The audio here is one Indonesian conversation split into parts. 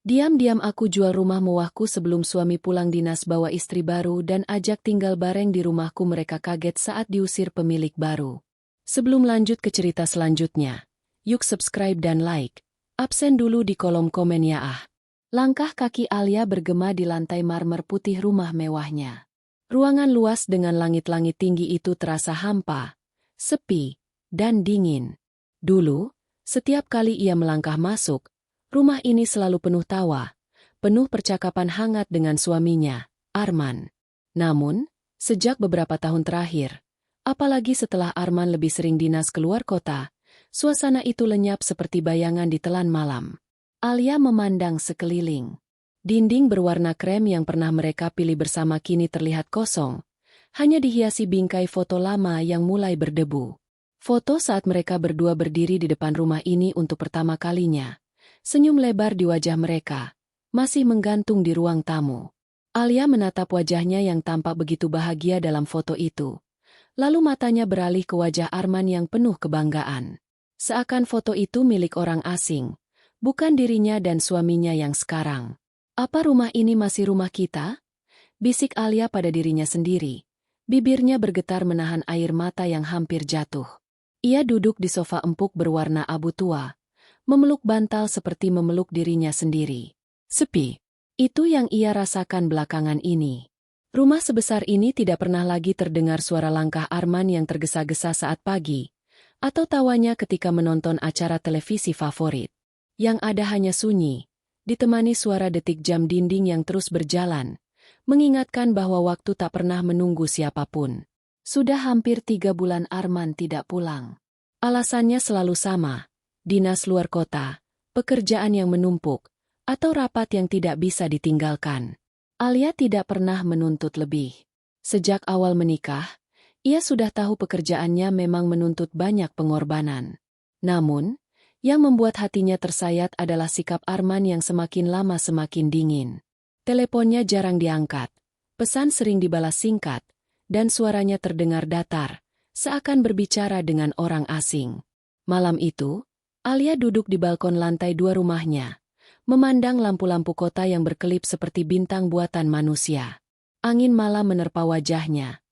Diam-diam aku jual rumah mewahku sebelum suami pulang dinas bawa istri baru dan ajak tinggal bareng di rumahku. Mereka kaget saat diusir pemilik baru. Sebelum lanjut ke cerita selanjutnya, yuk subscribe dan like. Absen dulu di kolom komen ya ah. Langkah kaki Alia bergema di lantai marmer putih rumah mewahnya. Ruangan luas dengan langit-langit tinggi itu terasa hampa, sepi, dan dingin. Dulu, setiap kali ia melangkah masuk, rumah ini selalu penuh tawa, penuh percakapan hangat dengan suaminya, Arman. Namun, sejak beberapa tahun terakhir, apalagi setelah Arman lebih sering dinas keluar kota, suasana itu lenyap seperti bayangan ditelan malam. Alia memandang sekeliling. Dinding berwarna krem yang pernah mereka pilih bersama kini terlihat kosong, hanya dihiasi bingkai foto lama yang mulai berdebu. Foto saat mereka berdua berdiri di depan rumah ini untuk pertama kalinya. Senyum lebar di wajah mereka, masih menggantung di ruang tamu. Alia menatap wajahnya yang tampak begitu bahagia dalam foto itu. Lalu matanya beralih ke wajah Arman yang penuh kebanggaan. Seakan foto itu milik orang asing, bukan dirinya dan suaminya yang sekarang. Apa rumah ini masih rumah kita? Bisik Alia pada dirinya sendiri. Bibirnya bergetar menahan air mata yang hampir jatuh. Ia duduk di sofa empuk berwarna abu tua, memeluk bantal seperti memeluk dirinya sendiri. Sepi. Itu yang ia rasakan belakangan ini. Rumah sebesar ini tidak pernah lagi terdengar suara langkah Arman yang tergesa-gesa saat pagi, atau tawanya ketika menonton acara televisi favorit. Yang ada hanya sunyi, ditemani suara detik jam dinding yang terus berjalan, mengingatkan bahwa waktu tak pernah menunggu siapapun. Sudah hampir 3 bulan Arman tidak pulang. Alasannya selalu sama, dinas luar kota, pekerjaan yang menumpuk, atau rapat yang tidak bisa ditinggalkan. Alia tidak pernah menuntut lebih. Sejak awal menikah, ia sudah tahu pekerjaannya memang menuntut banyak pengorbanan. Namun, yang membuat hatinya tersayat adalah sikap Arman yang semakin lama semakin dingin. Teleponnya jarang diangkat, pesan sering dibalas singkat, dan suaranya terdengar datar, seakan berbicara dengan orang asing. Malam itu, Alia duduk di balkon lantai 2 rumahnya, memandang lampu-lampu kota yang berkelip seperti bintang buatan manusia. Angin malam menerpa wajahnya,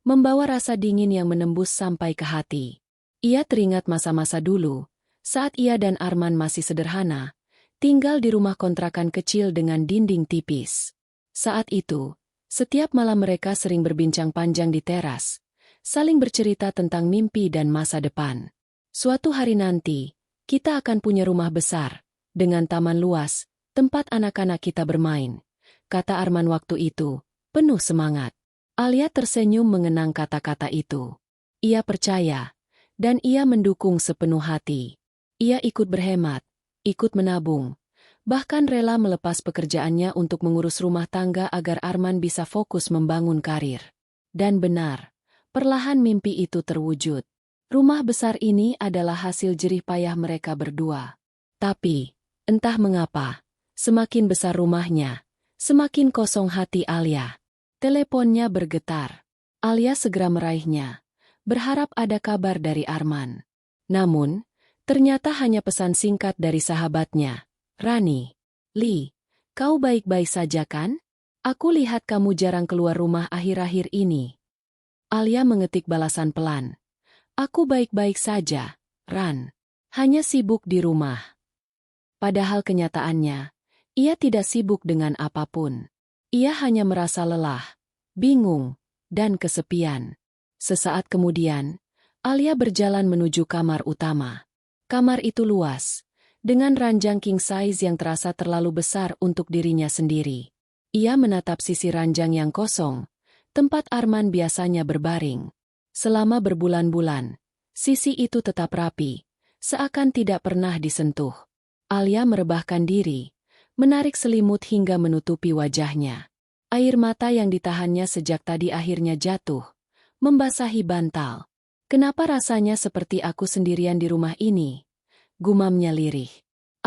membawa rasa dingin yang menembus sampai ke hati. Ia teringat masa-masa dulu, saat ia dan Arman masih sederhana, tinggal di rumah kontrakan kecil dengan dinding tipis. Saat itu, setiap malam mereka sering berbincang panjang di teras, saling bercerita tentang mimpi dan masa depan. Suatu hari nanti, kita akan punya rumah besar, dengan taman luas, tempat anak-anak kita bermain, kata Arman waktu itu, penuh semangat. Alia tersenyum mengenang kata-kata itu. Ia percaya, dan ia mendukung sepenuh hati. Ia ikut berhemat, ikut menabung, bahkan rela melepas pekerjaannya untuk mengurus rumah tangga agar Arman bisa fokus membangun karir. Dan benar, perlahan mimpi itu terwujud. Rumah besar ini adalah hasil jerih payah mereka berdua. Tapi, entah mengapa, semakin besar rumahnya, semakin kosong hati Alia. Teleponnya bergetar. Alia segera meraihnya, berharap ada kabar dari Arman. Namun, ternyata hanya pesan singkat dari sahabatnya. Rani, Li, kau baik-baik saja kan? Aku lihat kamu jarang keluar rumah akhir-akhir ini. Alia mengetik balasan pelan. Aku baik-baik saja, Ran. Hanya sibuk di rumah. Padahal kenyataannya, ia tidak sibuk dengan apapun. Ia hanya merasa lelah, bingung, dan kesepian. Sesaat kemudian, Alia berjalan menuju kamar utama. Kamar itu luas, dengan ranjang king size yang terasa terlalu besar untuk dirinya sendiri. Ia menatap sisi ranjang yang kosong, tempat Arman biasanya berbaring. Selama berbulan-bulan, sisi itu tetap rapi, seakan tidak pernah disentuh. Alia merebahkan diri, menarik selimut hingga menutupi wajahnya. Air mata yang ditahannya sejak tadi akhirnya jatuh, membasahi bantal. Kenapa rasanya seperti aku sendirian di rumah ini? Gumamnya lirih.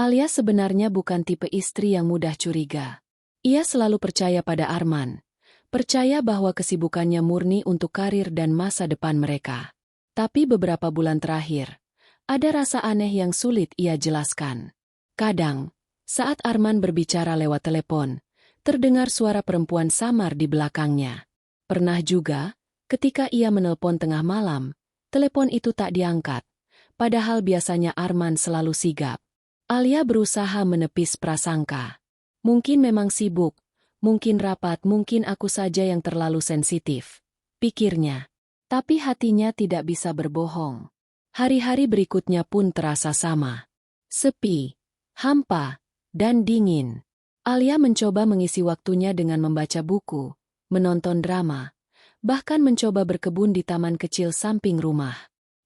Alia sebenarnya bukan tipe istri yang mudah curiga. Ia selalu percaya pada Arman. Percaya bahwa kesibukannya murni untuk karir dan masa depan mereka. Tapi beberapa bulan terakhir, ada rasa aneh yang sulit ia jelaskan. Kadang, Saat Arman berbicara lewat telepon, terdengar suara perempuan samar di belakangnya. Pernah juga, ketika ia menelpon tengah malam, telepon itu tak diangkat, padahal biasanya Arman selalu sigap. Alia berusaha menepis prasangka. Mungkin memang sibuk, mungkin rapat, mungkin aku saja yang terlalu sensitif, pikirnya. Tapi hatinya tidak bisa berbohong. Hari-hari berikutnya pun terasa sama. Sepi, hampa, dan dingin. Alia mencoba mengisi waktunya dengan membaca buku, menonton drama, bahkan mencoba berkebun di taman kecil samping rumah.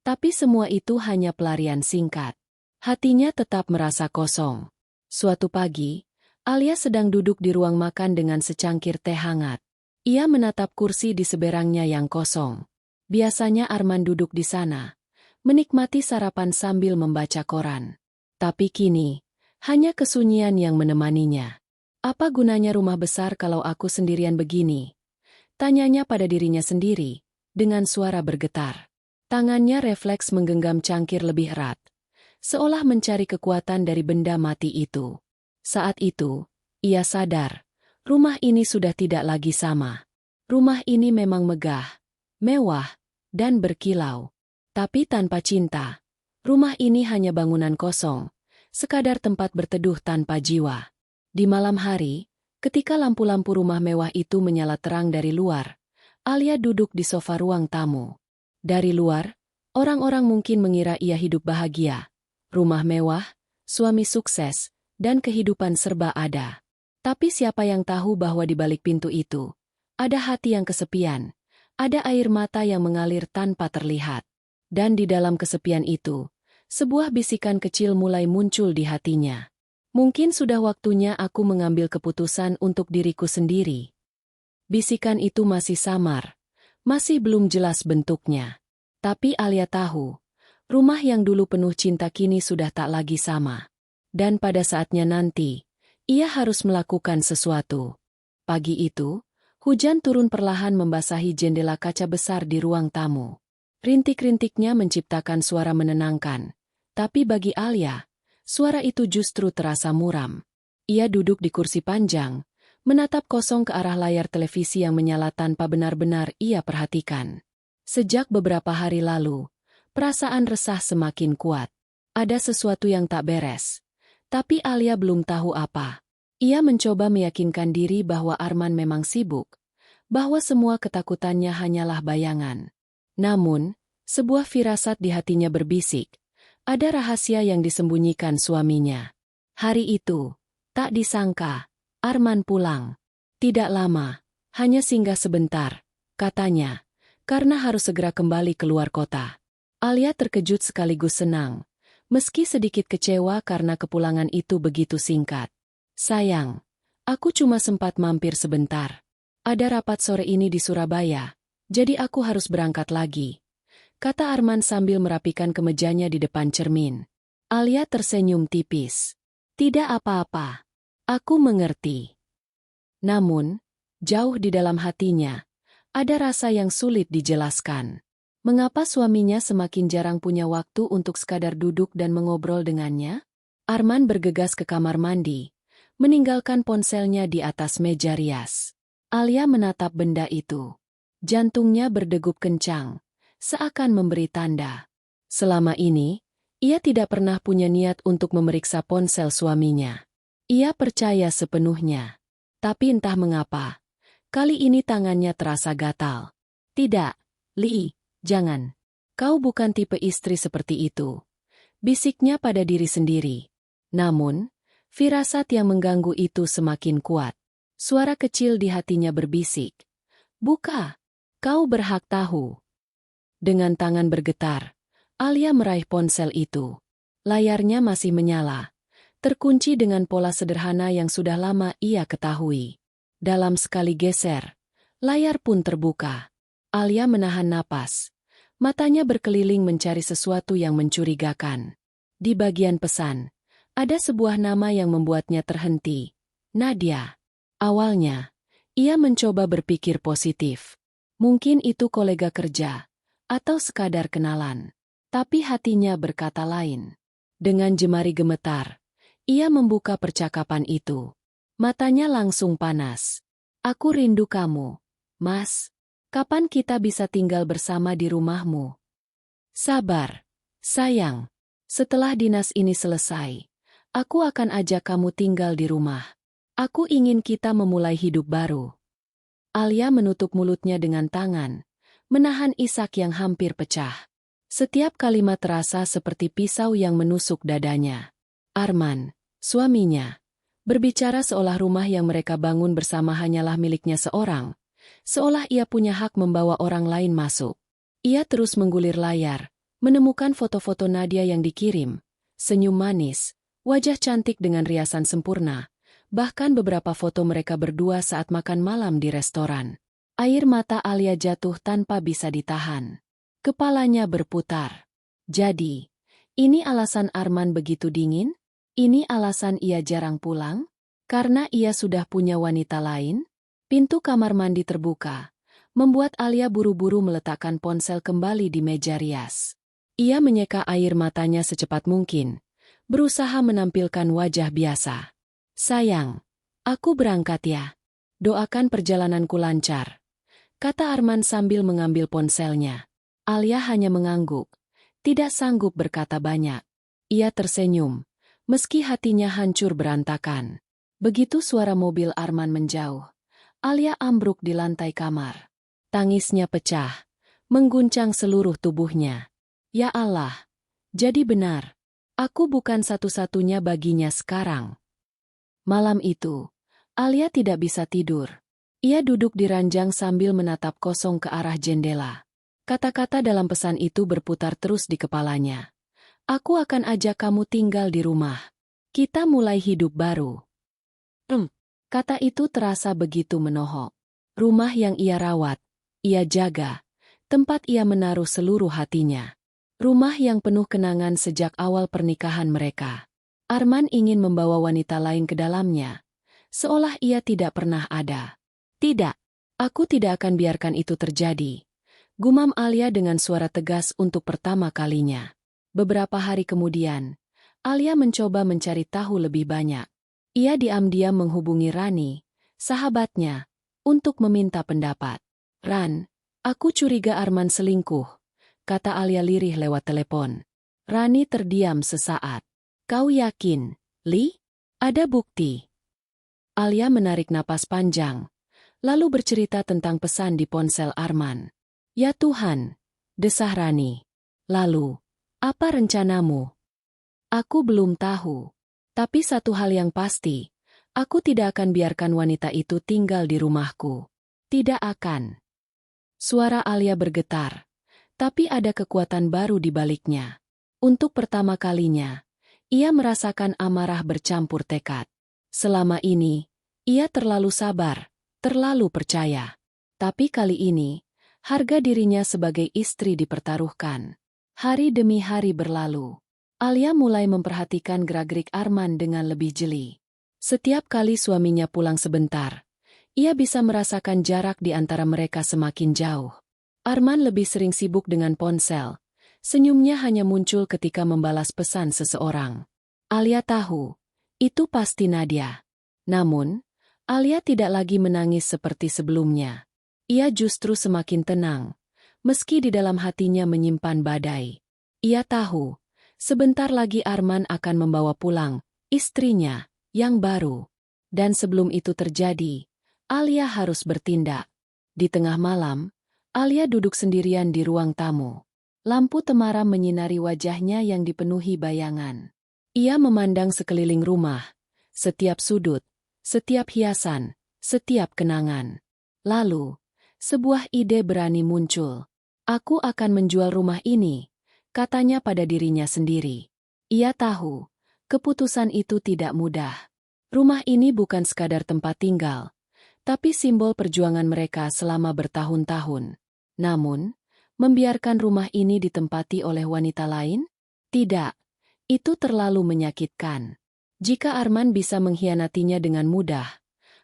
Tapi semua itu hanya pelarian singkat. Hatinya tetap merasa kosong. Suatu pagi, Alia sedang duduk di ruang makan dengan secangkir teh hangat. Ia menatap kursi di seberangnya yang kosong. Biasanya Arman duduk di sana, menikmati sarapan sambil membaca koran. Tapi kini, hanya kesunyian yang menemaninya. Apa gunanya rumah besar kalau aku sendirian begini? Tanyanya pada dirinya sendiri, dengan suara bergetar. Tangannya refleks menggenggam cangkir lebih erat, seolah mencari kekuatan dari benda mati itu. Saat itu, ia sadar, rumah ini sudah tidak lagi sama. Rumah ini memang megah, mewah, dan berkilau. Tapi tanpa cinta, rumah ini hanya bangunan kosong, sekadar tempat berteduh tanpa jiwa. Di malam hari, ketika lampu-lampu rumah mewah itu menyala terang dari luar, Alia duduk di sofa ruang tamu. Dari luar, orang-orang mungkin mengira ia hidup bahagia. Rumah mewah, suami sukses, dan kehidupan serba ada. Tapi siapa yang tahu bahwa di balik pintu itu, ada hati yang kesepian, ada air mata yang mengalir tanpa terlihat. Dan di dalam kesepian itu, sebuah bisikan kecil mulai muncul di hatinya. Mungkin sudah waktunya aku mengambil keputusan untuk diriku sendiri. Bisikan itu masih samar, masih belum jelas bentuknya. Tapi Alia tahu, rumah yang dulu penuh cinta kini sudah tak lagi sama. Dan pada saatnya nanti, ia harus melakukan sesuatu. Pagi itu, hujan turun perlahan membasahi jendela kaca besar di ruang tamu. Rintik-rintiknya menciptakan suara menenangkan. Tapi bagi Alia, suara itu justru terasa muram. Ia duduk di kursi panjang, menatap kosong ke arah layar televisi yang menyala tanpa benar-benar ia perhatikan. Sejak beberapa hari lalu, perasaan resah semakin kuat. Ada sesuatu yang tak beres. Tapi Alia belum tahu apa. Ia mencoba meyakinkan diri bahwa Arman memang sibuk, bahwa semua ketakutannya hanyalah bayangan. Namun, sebuah firasat di hatinya berbisik, ada rahasia yang disembunyikan suaminya. Hari itu, tak disangka, Arman pulang. Tidak lama, hanya singgah sebentar, katanya, karena harus segera kembali keluar kota. Alia terkejut sekaligus senang, meski sedikit kecewa karena kepulangan itu begitu singkat. Sayang, aku cuma sempat mampir sebentar. Ada rapat sore ini di Surabaya, jadi aku harus berangkat lagi, kata Arman sambil merapikan kemejanya di depan cermin. Alia tersenyum tipis. Tidak apa-apa. Aku mengerti. Namun, jauh di dalam hatinya, ada rasa yang sulit dijelaskan. Mengapa suaminya semakin jarang punya waktu untuk sekadar duduk dan mengobrol dengannya? Arman bergegas ke kamar mandi, meninggalkan ponselnya di atas meja rias. Alia menatap benda itu. Jantungnya berdegup kencang, seakan memberi tanda. Selama ini, ia tidak pernah punya niat untuk memeriksa ponsel suaminya. Ia percaya sepenuhnya. Tapi entah mengapa, kali ini tangannya terasa gatal. Tidak, Li, jangan. Kau bukan tipe istri seperti itu, bisiknya pada diri sendiri. Namun, firasat yang mengganggu itu semakin kuat. Suara kecil di hatinya berbisik. Buka, kau berhak tahu. Dengan tangan bergetar, Alia meraih ponsel itu. Layarnya masih menyala, terkunci dengan pola sederhana yang sudah lama ia ketahui. Dalam sekali geser, layar pun terbuka. Alia menahan napas. Matanya berkeliling mencari sesuatu yang mencurigakan. Di bagian pesan, ada sebuah nama yang membuatnya terhenti. Nadia. Awalnya, ia mencoba berpikir positif. Mungkin itu kolega kerja, atau sekadar kenalan. Tapi hatinya berkata lain. Dengan jemari gemetar, Ia membuka percakapan itu. Matanya langsung panas. Aku rindu kamu, Mas. Kapan kita bisa tinggal bersama di rumahmu? Sabar, sayang. Setelah dinas ini selesai, aku akan ajak kamu tinggal di rumah. Aku ingin kita memulai hidup baru. Alia menutup mulutnya dengan tangan, menahan isak yang hampir pecah. Setiap kalimat terasa seperti pisau yang menusuk dadanya. Arman, suaminya, berbicara seolah rumah yang mereka bangun bersama hanyalah miliknya seorang, seolah ia punya hak membawa orang lain masuk. Ia terus menggulir layar, menemukan foto-foto Nadia yang dikirim, senyum manis, wajah cantik dengan riasan sempurna, bahkan beberapa foto mereka berdua saat makan malam di restoran. Air mata Alia jatuh tanpa bisa ditahan. Kepalanya berputar. Jadi, ini alasan Arman begitu dingin? Ini alasan ia jarang pulang? Karena ia sudah punya wanita lain? Pintu kamar mandi terbuka, membuat Alia buru-buru meletakkan ponsel kembali di meja rias. Ia menyeka air matanya secepat mungkin, berusaha menampilkan wajah biasa. Sayang, aku berangkat ya. Doakan perjalananku lancar, kata Arman sambil mengambil ponselnya. Alia hanya mengangguk, tidak sanggup berkata banyak. Ia tersenyum, meski hatinya hancur berantakan. Begitu suara mobil Arman menjauh, Alia ambruk di lantai kamar. Tangisnya pecah, mengguncang seluruh tubuhnya. Ya Allah, jadi benar, aku bukan satu-satunya baginya sekarang. Malam itu, Alia tidak bisa tidur. Ia duduk di ranjang sambil menatap kosong ke arah jendela. Kata-kata dalam pesan itu berputar terus di kepalanya. Aku akan ajak kamu tinggal di rumah. Kita mulai hidup baru. Kata itu terasa begitu menohok. Rumah yang ia rawat, ia jaga, tempat ia menaruh seluruh hatinya. Rumah yang penuh kenangan sejak awal pernikahan mereka. Arman ingin membawa wanita lain ke dalamnya, seolah ia tidak pernah ada. Tidak, aku tidak akan biarkan itu terjadi, gumam Alia dengan suara tegas untuk pertama kalinya. Beberapa hari kemudian, Alia mencoba mencari tahu lebih banyak. Ia diam-diam menghubungi Rani, sahabatnya, untuk meminta pendapat. Ran, aku curiga Arman selingkuh, kata Alia lirih lewat telepon. Rani terdiam sesaat. Kau yakin, Li? Ada bukti? Alia menarik napas panjang, lalu bercerita tentang pesan di ponsel Arman. Ya Tuhan, desah Rani. Lalu, apa rencanamu? Aku belum tahu. Tapi satu hal yang pasti, aku tidak akan biarkan wanita itu tinggal di rumahku. Tidak akan. Suara Alia bergetar, tapi ada kekuatan baru di baliknya. Untuk pertama kalinya, ia merasakan amarah bercampur tekad. Selama ini, ia terlalu sabar, terlalu percaya. Tapi kali ini, harga dirinya sebagai istri dipertaruhkan. Hari demi hari berlalu. Alia mulai memperhatikan gerak-gerik Arman dengan lebih jeli. Setiap kali suaminya pulang sebentar, ia bisa merasakan jarak di antara mereka semakin jauh. Arman lebih sering sibuk dengan ponsel. Senyumnya hanya muncul ketika membalas pesan seseorang. Alia tahu, itu pasti Nadia. Namun, Alia tidak lagi menangis seperti sebelumnya. Ia justru semakin tenang, meski di dalam hatinya menyimpan badai. Ia tahu, sebentar lagi Arman akan membawa pulang istrinya yang baru. Dan sebelum itu terjadi, Alia harus bertindak. Di tengah malam, Alia duduk sendirian di ruang tamu. Lampu temaram menyinari wajahnya yang dipenuhi bayangan. Ia memandang sekeliling rumah, setiap sudut, setiap hiasan, setiap kenangan. Lalu, sebuah ide berani muncul. Aku akan menjual rumah ini, katanya pada dirinya sendiri. Ia tahu, keputusan itu tidak mudah. Rumah ini bukan sekadar tempat tinggal, tapi simbol perjuangan mereka selama bertahun-tahun. Namun, membiarkan rumah ini ditempati oleh wanita lain? Tidak, itu terlalu menyakitkan. Jika Arman bisa mengkhianatinya dengan mudah,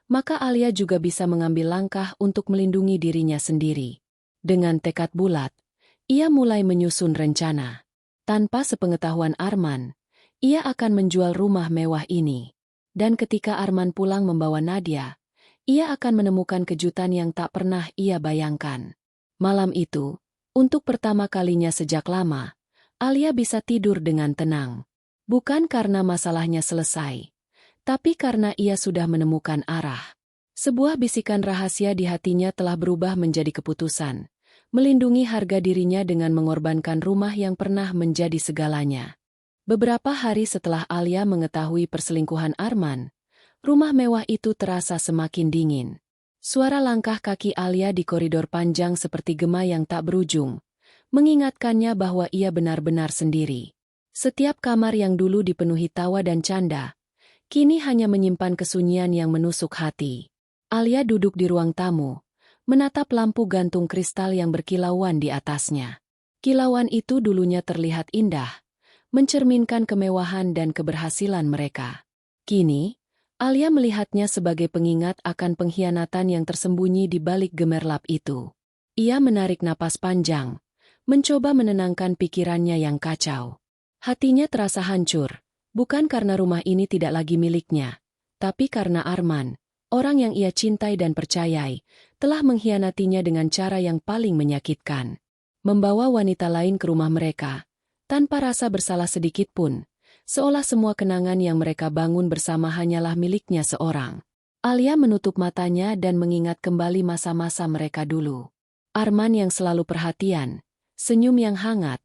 maka Alia juga bisa mengambil langkah untuk melindungi dirinya sendiri. Dengan tekad bulat, ia mulai menyusun rencana. Tanpa sepengetahuan Arman, ia akan menjual rumah mewah ini. Dan ketika Arman pulang membawa Nadia, ia akan menemukan kejutan yang tak pernah ia bayangkan. Malam itu, untuk pertama kalinya sejak lama, Alia bisa tidur dengan tenang. Bukan karena masalahnya selesai, tapi karena ia sudah menemukan arah. Sebuah bisikan rahasia di hatinya telah berubah menjadi keputusan, melindungi harga dirinya dengan mengorbankan rumah yang pernah menjadi segalanya. Beberapa hari setelah Alia mengetahui perselingkuhan Arman, rumah mewah itu terasa semakin dingin. Suara langkah kaki Alia di koridor panjang seperti gema yang tak berujung, mengingatkannya bahwa ia benar-benar sendiri. Setiap kamar yang dulu dipenuhi tawa dan canda, kini hanya menyimpan kesunyian yang menusuk hati. Alia duduk di ruang tamu, menatap lampu gantung kristal yang berkilauan di atasnya. Kilauan itu dulunya terlihat indah, mencerminkan kemewahan dan keberhasilan mereka. Kini, Alia melihatnya sebagai pengingat akan pengkhianatan yang tersembunyi di balik gemerlap itu. Ia menarik napas panjang, mencoba menenangkan pikirannya yang kacau. Hatinya terasa hancur, bukan karena rumah ini tidak lagi miliknya, tapi karena Arman, orang yang ia cintai dan percayai, telah mengkhianatinya dengan cara yang paling menyakitkan. Membawa wanita lain ke rumah mereka, tanpa rasa bersalah sedikit pun, seolah semua kenangan yang mereka bangun bersama hanyalah miliknya seorang. Alia menutup matanya dan mengingat kembali masa-masa mereka dulu. Arman yang selalu perhatian, senyum yang hangat,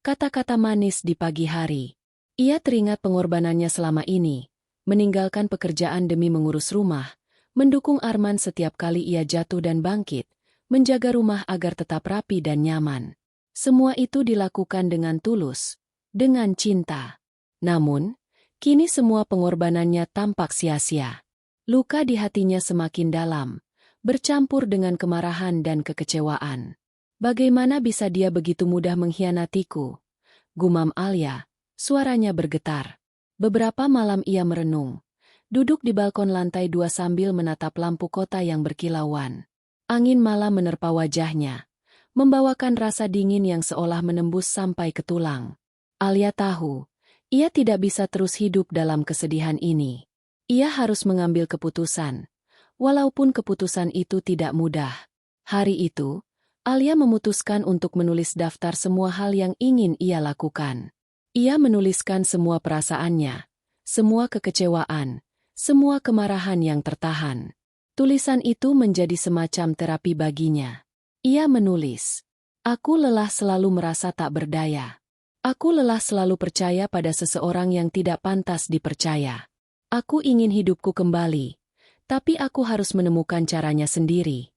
kata-kata manis di pagi hari. Ia teringat pengorbanannya selama ini, meninggalkan pekerjaan demi mengurus rumah, mendukung Arman setiap kali ia jatuh dan bangkit, menjaga rumah agar tetap rapi dan nyaman. Semua itu dilakukan dengan tulus, dengan cinta. Namun, kini semua pengorbanannya tampak sia-sia. Luka di hatinya semakin dalam, bercampur dengan kemarahan dan kekecewaan. Bagaimana bisa dia begitu mudah mengkhianatiku? Gumam Alia, suaranya bergetar. Beberapa malam ia merenung, duduk di balkon lantai 2 sambil menatap lampu kota yang berkilauan. Angin malam menerpa wajahnya, membawakan rasa dingin yang seolah menembus sampai ke tulang. Alia tahu, ia tidak bisa terus hidup dalam kesedihan ini. Ia harus mengambil keputusan, walaupun keputusan itu tidak mudah. Hari itu, Alia memutuskan untuk menulis daftar semua hal yang ingin ia lakukan. Ia menuliskan semua perasaannya, semua kekecewaan, semua kemarahan yang tertahan. Tulisan itu menjadi semacam terapi baginya. Ia menulis, "Aku lelah selalu merasa tak berdaya. Aku lelah selalu percaya pada seseorang yang tidak pantas dipercaya. Aku ingin hidupku kembali, tapi aku harus menemukan caranya sendiri."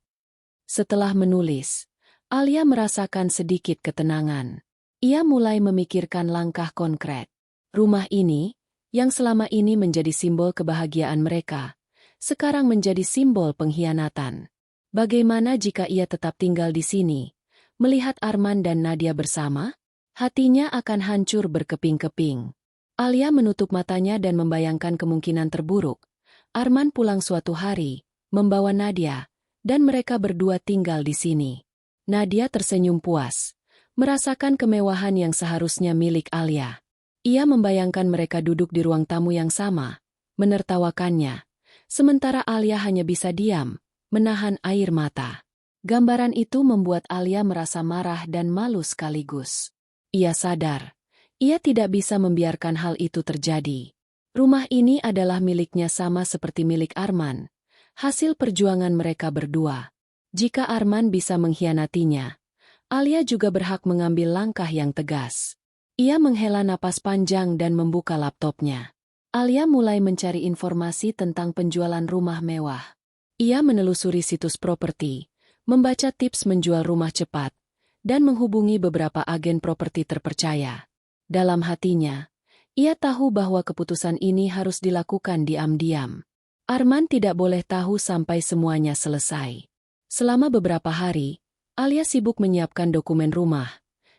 Setelah menulis, Alia merasakan sedikit ketenangan. Ia mulai memikirkan langkah konkret. Rumah ini, yang selama ini menjadi simbol kebahagiaan mereka, sekarang menjadi simbol pengkhianatan. Bagaimana jika ia tetap tinggal di sini, melihat Arman dan Nadia bersama? Hatinya akan hancur berkeping-keping. Alia menutup matanya dan membayangkan kemungkinan terburuk. Arman pulang suatu hari, membawa Nadia, dan mereka berdua tinggal di sini. Nadia tersenyum puas, merasakan kemewahan yang seharusnya milik Alia. Ia membayangkan mereka duduk di ruang tamu yang sama, menertawakannya, sementara Alia hanya bisa diam, menahan air mata. Gambaran itu membuat Alia merasa marah dan malu sekaligus. Ia sadar, ia tidak bisa membiarkan hal itu terjadi. Rumah ini adalah miliknya sama seperti milik Arman, hasil perjuangan mereka berdua. Jika Arman bisa mengkhianatinya, Alia juga berhak mengambil langkah yang tegas. Ia menghela napas panjang dan membuka laptopnya. Alia mulai mencari informasi tentang penjualan rumah mewah. Ia menelusuri situs properti, membaca tips menjual rumah cepat, dan menghubungi beberapa agen properti terpercaya. Dalam hatinya, ia tahu bahwa keputusan ini harus dilakukan diam-diam. Arman tidak boleh tahu sampai semuanya selesai. Selama beberapa hari, Alia sibuk menyiapkan dokumen rumah,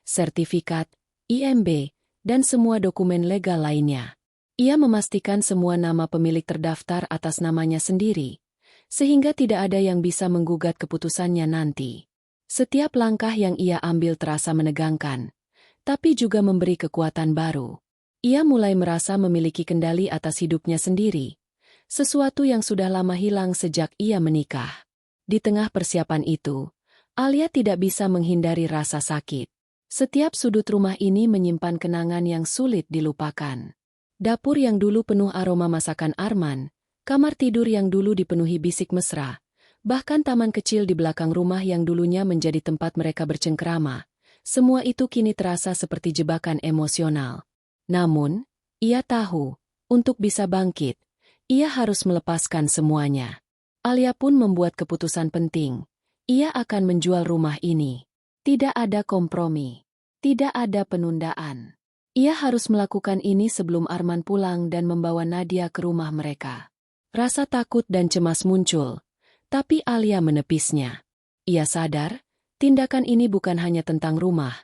sertifikat, IMB, dan semua dokumen legal lainnya. Ia memastikan semua nama pemilik terdaftar atas namanya sendiri, sehingga tidak ada yang bisa menggugat keputusannya nanti. Setiap langkah yang ia ambil terasa menegangkan, tapi juga memberi kekuatan baru. Ia mulai merasa memiliki kendali atas hidupnya sendiri, sesuatu yang sudah lama hilang sejak ia menikah. Di tengah persiapan itu, Alia tidak bisa menghindari rasa sakit. Setiap sudut rumah ini menyimpan kenangan yang sulit dilupakan. Dapur yang dulu penuh aroma masakan Arman, kamar tidur yang dulu dipenuhi bisik mesra, bahkan taman kecil di belakang rumah yang dulunya menjadi tempat mereka bercengkerama. Semua itu kini terasa seperti jebakan emosional. Namun, ia tahu, untuk bisa bangkit, ia harus melepaskan semuanya. Alia pun membuat keputusan penting. Ia akan menjual rumah ini. Tidak ada kompromi. Tidak ada penundaan. Ia harus melakukan ini sebelum Arman pulang dan membawa Nadia ke rumah mereka. Rasa takut dan cemas muncul, tapi Alia menepisnya. Ia sadar, tindakan ini bukan hanya tentang rumah,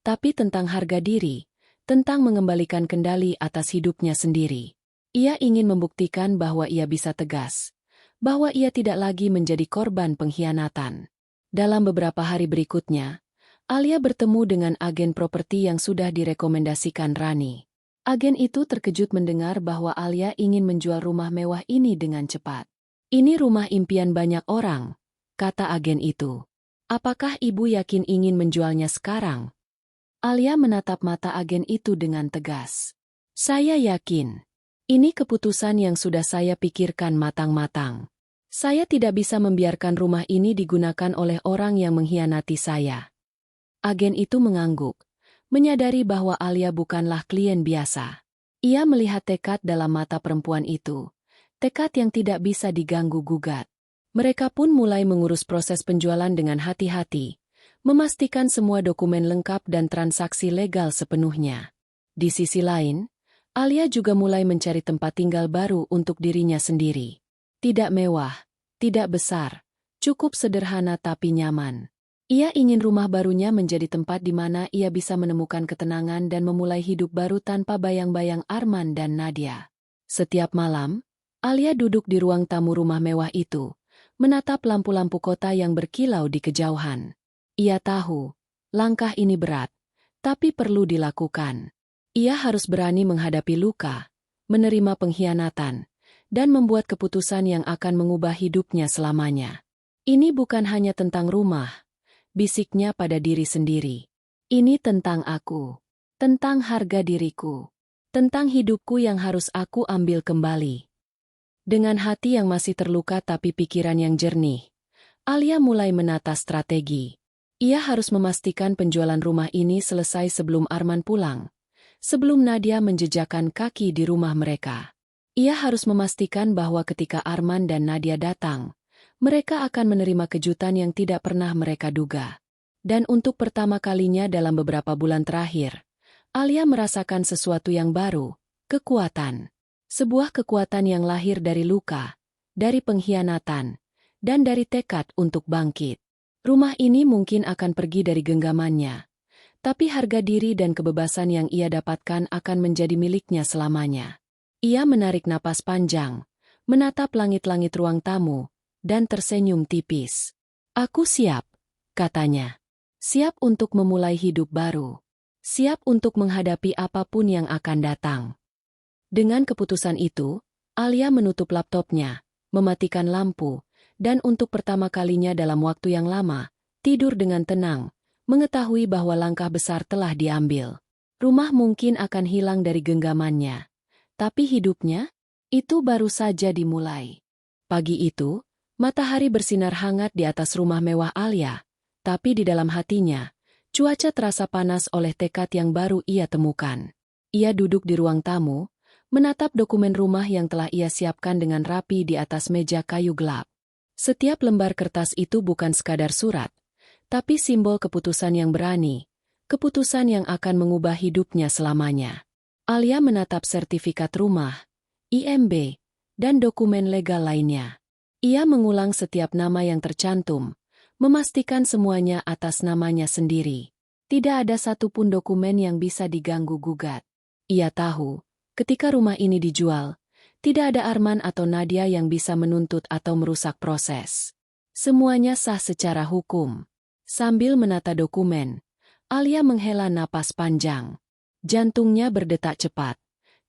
tapi tentang harga diri, tentang mengembalikan kendali atas hidupnya sendiri. Ia ingin membuktikan bahwa ia bisa tegas, bahwa ia tidak lagi menjadi korban pengkhianatan. Dalam beberapa hari berikutnya, Alia bertemu dengan agen properti yang sudah direkomendasikan Rani. Agen itu terkejut mendengar bahwa Alia ingin menjual rumah mewah ini dengan cepat. "Ini rumah impian banyak orang," kata agen itu. "Apakah ibu yakin ingin menjualnya sekarang?" Alia menatap mata agen itu dengan tegas. "Saya yakin. Ini keputusan yang sudah saya pikirkan matang-matang. Saya tidak bisa membiarkan rumah ini digunakan oleh orang yang mengkhianati saya." Agen itu mengangguk, menyadari bahwa Alia bukanlah klien biasa. Ia melihat tekad dalam mata perempuan itu, tekad yang tidak bisa diganggu-gugat. Mereka pun mulai mengurus proses penjualan dengan hati-hati, memastikan semua dokumen lengkap dan transaksi legal sepenuhnya. Di sisi lain, Alia juga mulai mencari tempat tinggal baru untuk dirinya sendiri. Tidak mewah, tidak besar, cukup sederhana tapi nyaman. Ia ingin rumah barunya menjadi tempat di mana ia bisa menemukan ketenangan dan memulai hidup baru tanpa bayang-bayang Arman dan Nadia. Setiap malam, Alia duduk di ruang tamu rumah mewah itu, menatap lampu-lampu kota yang berkilau di kejauhan. Ia tahu, langkah ini berat, tapi perlu dilakukan. Ia harus berani menghadapi luka, menerima pengkhianatan, dan membuat keputusan yang akan mengubah hidupnya selamanya. "Ini bukan hanya tentang rumah," bisiknya pada diri sendiri. "Ini tentang aku, tentang harga diriku, tentang hidupku yang harus aku ambil kembali." Dengan hati yang masih terluka tapi pikiran yang jernih, Alia mulai menata strategi. Ia harus memastikan penjualan rumah ini selesai sebelum Arman pulang, sebelum Nadia menjejakkan kaki di rumah mereka. Ia harus memastikan bahwa ketika Arman dan Nadia datang, mereka akan menerima kejutan yang tidak pernah mereka duga. Dan untuk pertama kalinya dalam beberapa bulan terakhir, Alia merasakan sesuatu yang baru, kekuatan. Sebuah kekuatan yang lahir dari luka, dari pengkhianatan, dan dari tekad untuk bangkit. Rumah ini mungkin akan pergi dari genggamannya, tapi harga diri dan kebebasan yang ia dapatkan akan menjadi miliknya selamanya. Ia menarik napas panjang, menatap langit-langit ruang tamu, dan tersenyum tipis. "Aku siap," katanya. "Siap untuk memulai hidup baru. Siap untuk menghadapi apapun yang akan datang." Dengan keputusan itu, Alia menutup laptopnya, mematikan lampu, dan untuk pertama kalinya dalam waktu yang lama, tidur dengan tenang, mengetahui bahwa langkah besar telah diambil. Rumah mungkin akan hilang dari genggamannya, tapi hidupnya, itu baru saja dimulai. Pagi itu, matahari bersinar hangat di atas rumah mewah Alia, tapi di dalam hatinya, cuaca terasa panas oleh tekad yang baru ia temukan. Ia duduk di ruang tamu, menatap dokumen rumah yang telah ia siapkan dengan rapi di atas meja kayu gelap. Setiap lembar kertas itu bukan sekadar surat, tapi simbol keputusan yang berani, keputusan yang akan mengubah hidupnya selamanya. Alia menatap sertifikat rumah, IMB, dan dokumen legal lainnya. Ia mengulang setiap nama yang tercantum, memastikan semuanya atas namanya sendiri. Tidak ada satupun dokumen yang bisa diganggu-gugat. Ia tahu, ketika rumah ini dijual, tidak ada Arman atau Nadia yang bisa menuntut atau merusak proses. Semuanya sah secara hukum. Sambil menata dokumen, Alia menghela napas panjang. Jantungnya berdetak cepat.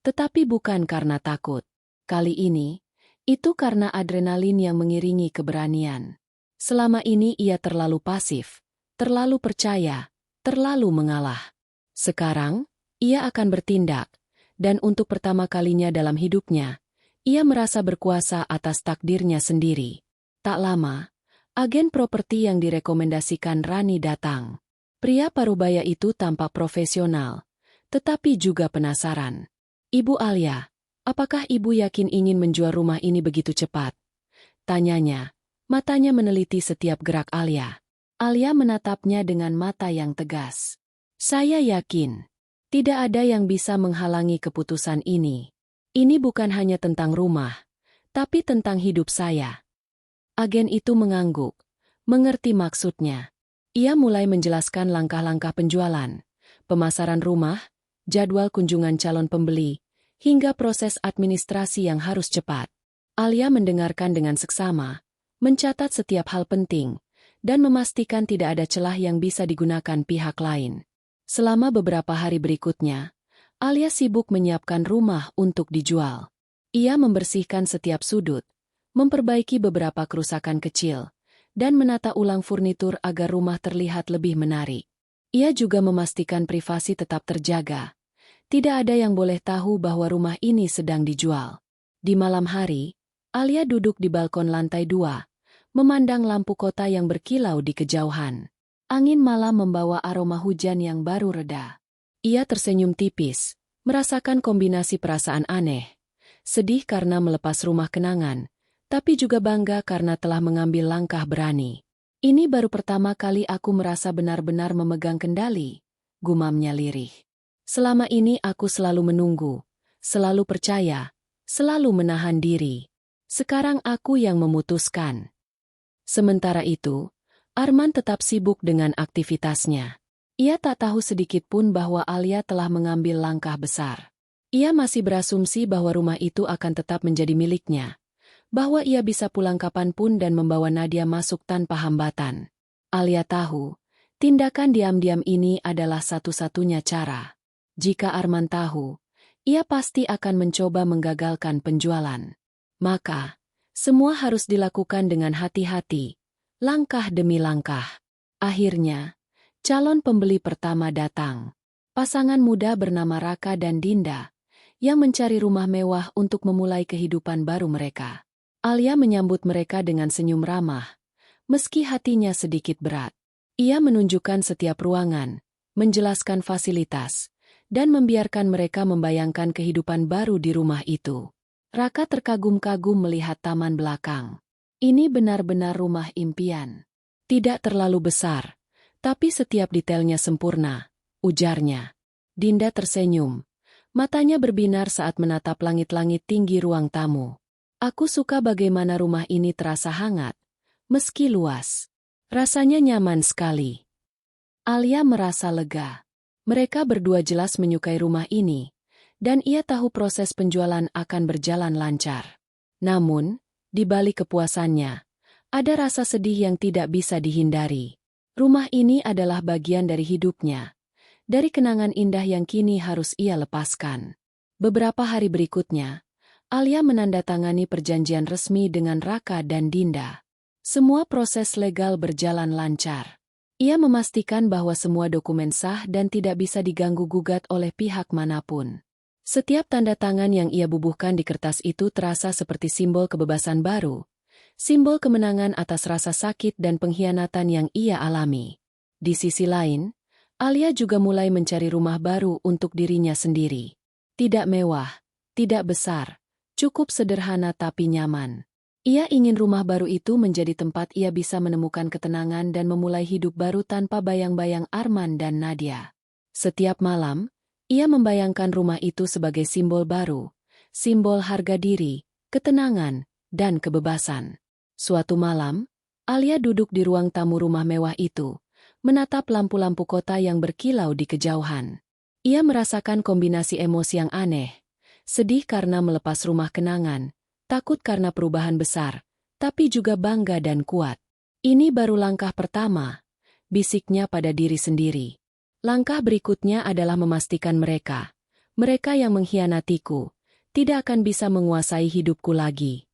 Tetapi bukan karena takut. Kali ini, itu karena adrenalin yang mengiringi keberanian. Selama ini ia terlalu pasif, terlalu percaya, terlalu mengalah. Sekarang, ia akan bertindak, dan untuk pertama kalinya dalam hidupnya, ia merasa berkuasa atas takdirnya sendiri. Tak lama, agen properti yang direkomendasikan Rani datang. Pria parubaya itu tampak profesional, tetapi juga penasaran. "Ibu Alia, apakah ibu yakin ingin menjual rumah ini begitu cepat?" tanyanya, matanya meneliti setiap gerak Alia. Alia menatapnya dengan mata yang tegas. "Saya yakin. Tidak ada yang bisa menghalangi keputusan ini. Ini bukan hanya tentang rumah, tapi tentang hidup saya." Agen itu mengangguk, mengerti maksudnya. Ia mulai menjelaskan langkah-langkah penjualan, pemasaran rumah, jadwal kunjungan calon pembeli, hingga proses administrasi yang harus cepat. Alia mendengarkan dengan seksama, mencatat setiap hal penting, dan memastikan tidak ada celah yang bisa digunakan pihak lain. Selama beberapa hari berikutnya, Alia sibuk menyiapkan rumah untuk dijual. Ia membersihkan setiap sudut, memperbaiki beberapa kerusakan kecil, dan menata ulang furnitur agar rumah terlihat lebih menarik. Ia juga memastikan privasi tetap terjaga. Tidak ada yang boleh tahu bahwa rumah ini sedang dijual. Di malam hari, Alia duduk di balkon lantai 2, memandang lampu kota yang berkilau di kejauhan. Angin malam membawa aroma hujan yang baru reda. Ia tersenyum tipis, merasakan kombinasi perasaan aneh. Sedih karena melepas rumah kenangan, tapi juga bangga karena telah mengambil langkah berani. "Ini baru pertama kali aku merasa benar-benar memegang kendali," gumamnya lirih. "Selama ini aku selalu menunggu, selalu percaya, selalu menahan diri. Sekarang aku yang memutuskan." Sementara itu, Arman tetap sibuk dengan aktivitasnya. Ia tak tahu sedikit pun bahwa Alia telah mengambil langkah besar. Ia masih berasumsi bahwa rumah itu akan tetap menjadi miliknya, bahwa ia bisa pulang kapanpun dan membawa Nadia masuk tanpa hambatan. Alia tahu, tindakan diam-diam ini adalah satu-satunya cara. Jika Arman tahu, ia pasti akan mencoba menggagalkan penjualan. Maka, semua harus dilakukan dengan hati-hati, langkah demi langkah. Akhirnya, calon pembeli pertama datang. Pasangan muda bernama Raka dan Dinda, yang mencari rumah mewah untuk memulai kehidupan baru mereka. Alia menyambut mereka dengan senyum ramah, meski hatinya sedikit berat. Ia menunjukkan setiap ruangan, menjelaskan fasilitas, dan membiarkan mereka membayangkan kehidupan baru di rumah itu. Raka terkagum-kagum melihat taman belakang. "Ini benar-benar rumah impian. Tidak terlalu besar, tapi setiap detailnya sempurna," ujarnya. Dinda tersenyum, matanya berbinar saat menatap langit-langit tinggi ruang tamu. "Aku suka bagaimana rumah ini terasa hangat, meski luas. Rasanya nyaman sekali." Alia merasa lega. Mereka berdua jelas menyukai rumah ini, dan ia tahu proses penjualan akan berjalan lancar. Namun, di balik kepuasannya, ada rasa sedih yang tidak bisa dihindari. Rumah ini adalah bagian dari hidupnya, dari kenangan indah yang kini harus ia lepaskan. Beberapa hari berikutnya, Alia menandatangani perjanjian resmi dengan Raka dan Dinda. Semua proses legal berjalan lancar. Ia memastikan bahwa semua dokumen sah dan tidak bisa diganggu-gugat oleh pihak manapun. Setiap tanda tangan yang ia bubuhkan di kertas itu terasa seperti simbol kebebasan baru, simbol kemenangan atas rasa sakit dan pengkhianatan yang ia alami. Di sisi lain, Alia juga mulai mencari rumah baru untuk dirinya sendiri. Tidak mewah, tidak besar, cukup sederhana tapi nyaman. Ia ingin rumah baru itu menjadi tempat ia bisa menemukan ketenangan dan memulai hidup baru tanpa bayang-bayang Arman dan Nadia. Setiap malam, ia membayangkan rumah itu sebagai simbol baru, simbol harga diri, ketenangan, dan kebebasan. Suatu malam, Alia duduk di ruang tamu rumah mewah itu, menatap lampu-lampu kota yang berkilau di kejauhan. Ia merasakan kombinasi emosi yang aneh. Sedih karena melepas rumah kenangan, takut karena perubahan besar, tapi juga bangga dan kuat. "Ini baru langkah pertama," bisiknya pada diri sendiri. Langkah berikutnya adalah memastikan mereka, Mereka yang mengkhianatiku tidak akan bisa menguasai hidupku lagi.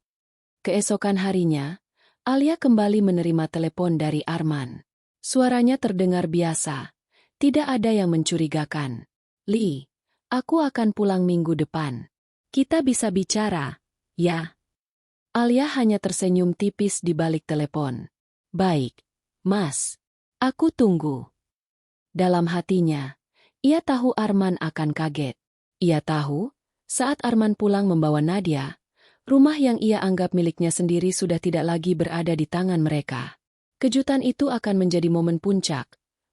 Keesokan harinya, Alia kembali menerima telepon dari Arman. Suaranya terdengar biasa. Tidak ada yang mencurigakan. Li, aku akan pulang minggu depan. Kita bisa bicara, ya? Alia hanya tersenyum tipis di balik telepon. Baik, Mas. Aku tunggu. Dalam hatinya, ia tahu Arman akan kaget. Ia tahu, saat Arman pulang membawa Nadia, rumah yang ia anggap miliknya sendiri sudah tidak lagi berada di tangan mereka. Kejutan itu akan menjadi momen puncak,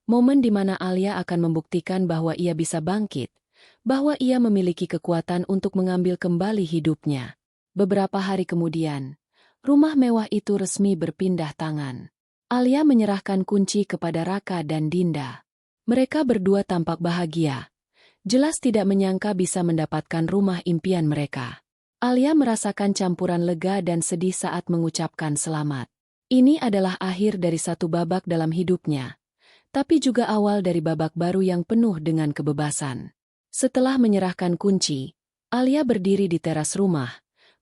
momen di mana Alia akan membuktikan bahwa ia bisa bangkit, bahwa ia memiliki kekuatan untuk mengambil kembali hidupnya. Beberapa hari kemudian, rumah mewah itu resmi berpindah tangan. Alia menyerahkan kunci kepada Raka dan Dinda. Mereka berdua tampak bahagia. Jelas tidak menyangka bisa mendapatkan rumah impian mereka. Alia merasakan campuran lega dan sedih saat mengucapkan selamat. Ini adalah akhir dari satu babak dalam hidupnya, tapi juga awal dari babak baru yang penuh dengan kebebasan. Setelah menyerahkan kunci, Alia berdiri di teras rumah,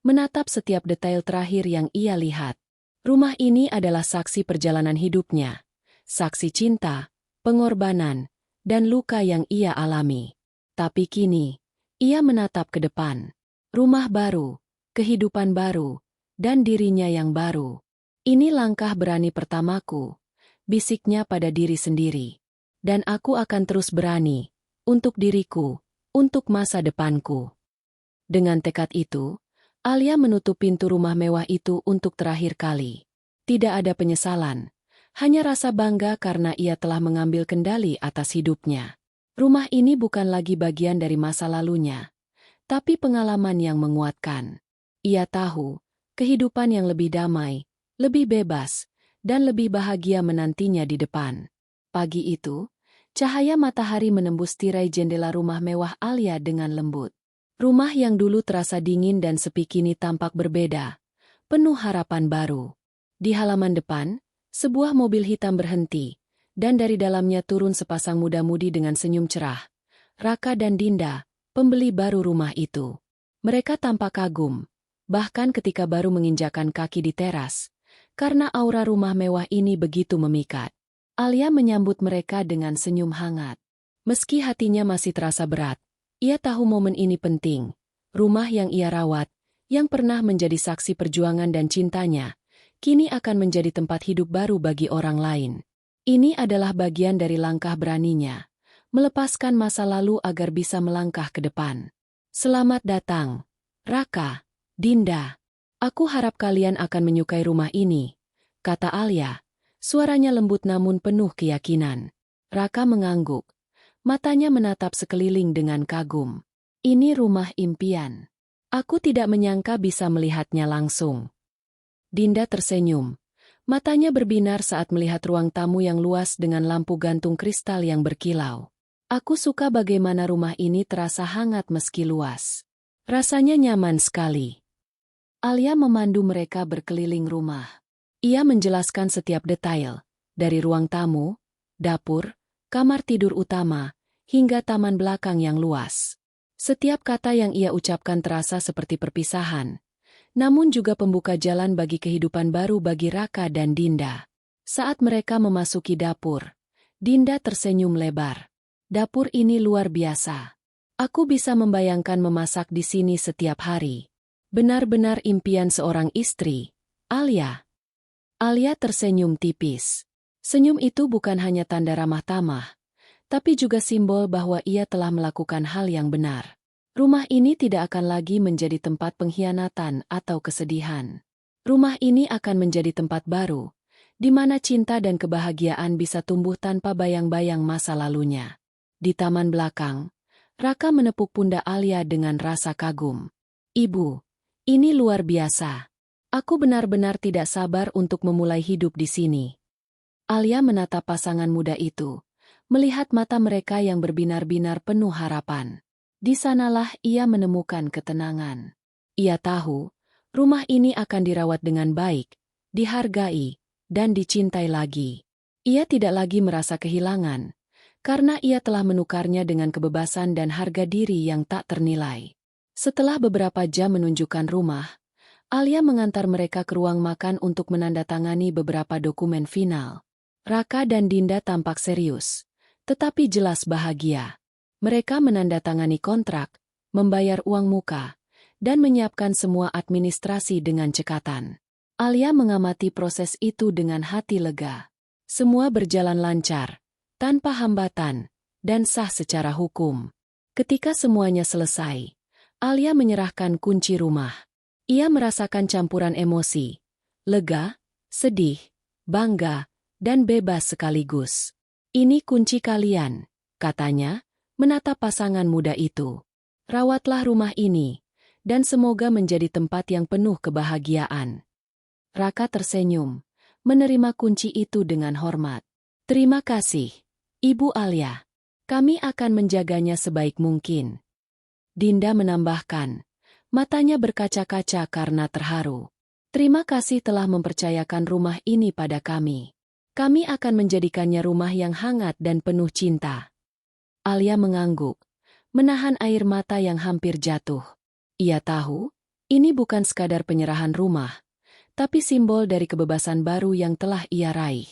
menatap setiap detail terakhir yang ia lihat. Rumah ini adalah saksi perjalanan hidupnya, saksi cinta, pengorbanan, dan luka yang ia alami. Tapi kini, ia menatap ke depan. Rumah baru, kehidupan baru, dan dirinya yang baru. Ini langkah berani pertamaku, bisiknya pada diri sendiri. Dan aku akan terus berani, untuk diriku, untuk masa depanku. Dengan tekad itu, Alia menutup pintu rumah mewah itu untuk terakhir kali. Tidak ada penyesalan, hanya rasa bangga karena ia telah mengambil kendali atas hidupnya. Rumah ini bukan lagi bagian dari masa lalunya, tapi pengalaman yang menguatkan. Ia tahu, kehidupan yang lebih damai, lebih bebas, dan lebih bahagia menantinya di depan. Pagi itu, cahaya matahari menembus tirai jendela rumah mewah Alia dengan lembut. Rumah yang dulu terasa dingin dan sepi kini tampak berbeda, penuh harapan baru. Di halaman depan, sebuah mobil hitam berhenti, dan dari dalamnya turun sepasang muda-mudi dengan senyum cerah. Raka dan Dinda, pembeli baru rumah itu. Mereka tampak kagum, bahkan ketika baru menginjakan kaki di teras, karena aura rumah mewah ini begitu memikat. Alia menyambut mereka dengan senyum hangat. Meski hatinya masih terasa berat, ia tahu momen ini penting. Rumah yang ia rawat, yang pernah menjadi saksi perjuangan dan cintanya, kini akan menjadi tempat hidup baru bagi orang lain. Ini adalah bagian dari langkah beraninya, melepaskan masa lalu agar bisa melangkah ke depan. Selamat datang, Raka, Dinda. Aku harap kalian akan menyukai rumah ini, kata Alia. Suaranya lembut namun penuh keyakinan. Raka mengangguk. Matanya menatap sekeliling dengan kagum. Ini rumah impian. Aku tidak menyangka bisa melihatnya langsung. Dinda tersenyum. Matanya berbinar saat melihat ruang tamu yang luas dengan lampu gantung kristal yang berkilau. Aku suka bagaimana rumah ini terasa hangat meski luas. Rasanya nyaman sekali. Alia memandu mereka berkeliling rumah. Ia menjelaskan setiap detail, dari ruang tamu, dapur, kamar tidur utama, hingga taman belakang yang luas. Setiap kata yang ia ucapkan terasa seperti perpisahan, namun juga pembuka jalan bagi kehidupan baru bagi Raka dan Dinda. Saat mereka memasuki dapur, Dinda tersenyum lebar. Dapur ini luar biasa. Aku bisa membayangkan memasak di sini setiap hari. Benar-benar impian seorang istri, Alia. Alia tersenyum tipis. Senyum itu bukan hanya tanda ramah tamah, tapi juga simbol bahwa ia telah melakukan hal yang benar. Rumah ini tidak akan lagi menjadi tempat pengkhianatan atau kesedihan. Rumah ini akan menjadi tempat baru, di mana cinta dan kebahagiaan bisa tumbuh tanpa bayang-bayang masa lalunya. Di taman belakang, Raka menepuk pundak Alia dengan rasa kagum. Ibu, ini luar biasa. Aku benar-benar tidak sabar untuk memulai hidup di sini. Alia menatap pasangan muda itu, melihat mata mereka yang berbinar-binar penuh harapan. Di sanalah ia menemukan ketenangan. Ia tahu, rumah ini akan dirawat dengan baik, dihargai, dan dicintai lagi. Ia tidak lagi merasa kehilangan, karena ia telah menukarnya dengan kebebasan dan harga diri yang tak ternilai. Setelah beberapa jam menunjukkan rumah, Alia mengantar mereka ke ruang makan untuk menandatangani beberapa dokumen final. Raka dan Dinda tampak serius, tetapi jelas bahagia. Mereka menandatangani kontrak, membayar uang muka, dan menyiapkan semua administrasi dengan cekatan. Alia mengamati proses itu dengan hati lega. Semua berjalan lancar, tanpa hambatan, dan sah secara hukum. Ketika semuanya selesai, Alia menyerahkan kunci rumah. Ia merasakan campuran emosi, lega, sedih, bangga, dan bebas sekaligus. "Ini kunci kalian," katanya, menatap pasangan muda itu. "Rawatlah rumah ini, dan semoga menjadi tempat yang penuh kebahagiaan." Raka tersenyum, menerima kunci itu dengan hormat. "Terima kasih, Ibu Alia. Kami akan menjaganya sebaik mungkin." Dinda menambahkan, matanya berkaca-kaca karena terharu. "Terima kasih telah mempercayakan rumah ini pada kami. Kami akan menjadikannya rumah yang hangat dan penuh cinta." Alia mengangguk, menahan air mata yang hampir jatuh. Ia tahu, ini bukan sekadar penyerahan rumah, tapi simbol dari kebebasan baru yang telah ia raih.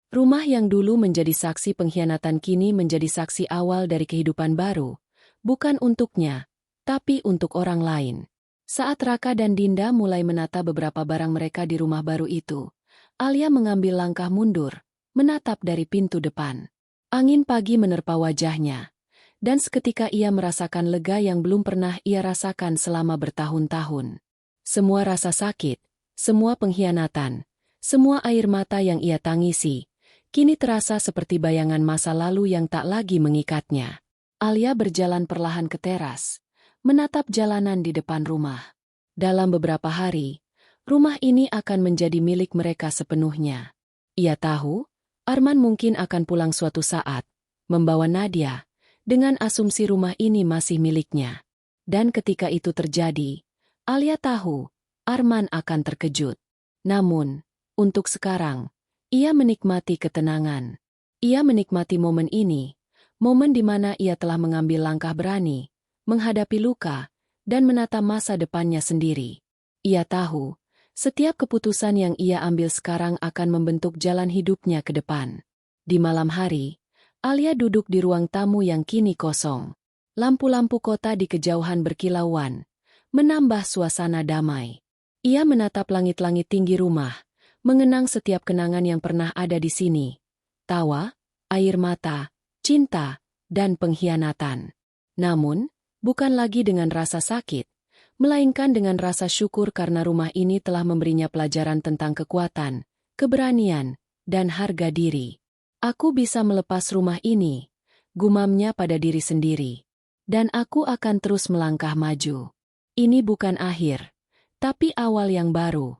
Rumah yang dulu menjadi saksi pengkhianatan kini menjadi saksi awal dari kehidupan baru, bukan untuknya, tapi untuk orang lain. Saat Raka dan Dinda mulai menata beberapa barang mereka di rumah baru itu, Alia mengambil langkah mundur, menatap dari pintu depan. Angin pagi menerpa wajahnya, dan seketika ia merasakan lega yang belum pernah ia rasakan selama bertahun-tahun. Semua rasa sakit, semua pengkhianatan, semua air mata yang ia tangisi, kini terasa seperti bayangan masa lalu yang tak lagi mengikatnya. Alia berjalan perlahan ke teras, menatap jalanan di depan rumah. Dalam beberapa hari, rumah ini akan menjadi milik mereka sepenuhnya. Ia tahu, Arman mungkin akan pulang suatu saat, membawa Nadia, dengan asumsi rumah ini masih miliknya. Dan ketika itu terjadi, Alia tahu, Arman akan terkejut. Namun, untuk sekarang, ia menikmati ketenangan. Ia menikmati momen ini, momen di mana ia telah mengambil langkah berani, menghadapi luka, dan menata masa depannya sendiri. Ia tahu, setiap keputusan yang ia ambil sekarang akan membentuk jalan hidupnya ke depan. Di malam hari, Alia duduk di ruang tamu yang kini kosong. Lampu-lampu kota di kejauhan berkilauan, menambah suasana damai. Ia menatap langit-langit tinggi rumah, mengenang setiap kenangan yang pernah ada di sini. Tawa, air mata, cinta, dan pengkhianatan. Namun, bukan lagi dengan rasa sakit, melainkan dengan rasa syukur karena rumah ini telah memberinya pelajaran tentang kekuatan, keberanian, dan harga diri. "Aku bisa melepas rumah ini," gumamnya pada diri sendiri. "Dan aku akan terus melangkah maju. Ini bukan akhir, tapi awal yang baru."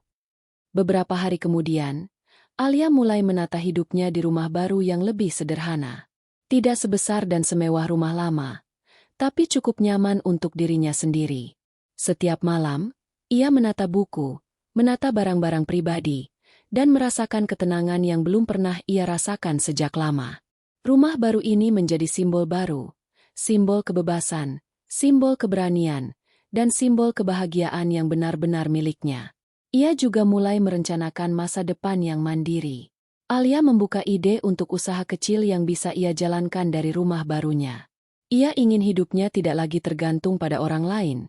Beberapa hari kemudian, Alia mulai menata hidupnya di rumah baru yang lebih sederhana. Tidak sebesar dan semewah rumah lama, tapi cukup nyaman untuk dirinya sendiri. Setiap malam, ia menata buku, menata barang-barang pribadi, dan merasakan ketenangan yang belum pernah ia rasakan sejak lama. Rumah baru ini menjadi simbol baru, simbol kebebasan, simbol keberanian, dan simbol kebahagiaan yang benar-benar miliknya. Ia juga mulai merencanakan masa depan yang mandiri. Alia membuka ide untuk usaha kecil yang bisa ia jalankan dari rumah barunya. Ia ingin hidupnya tidak lagi tergantung pada orang lain,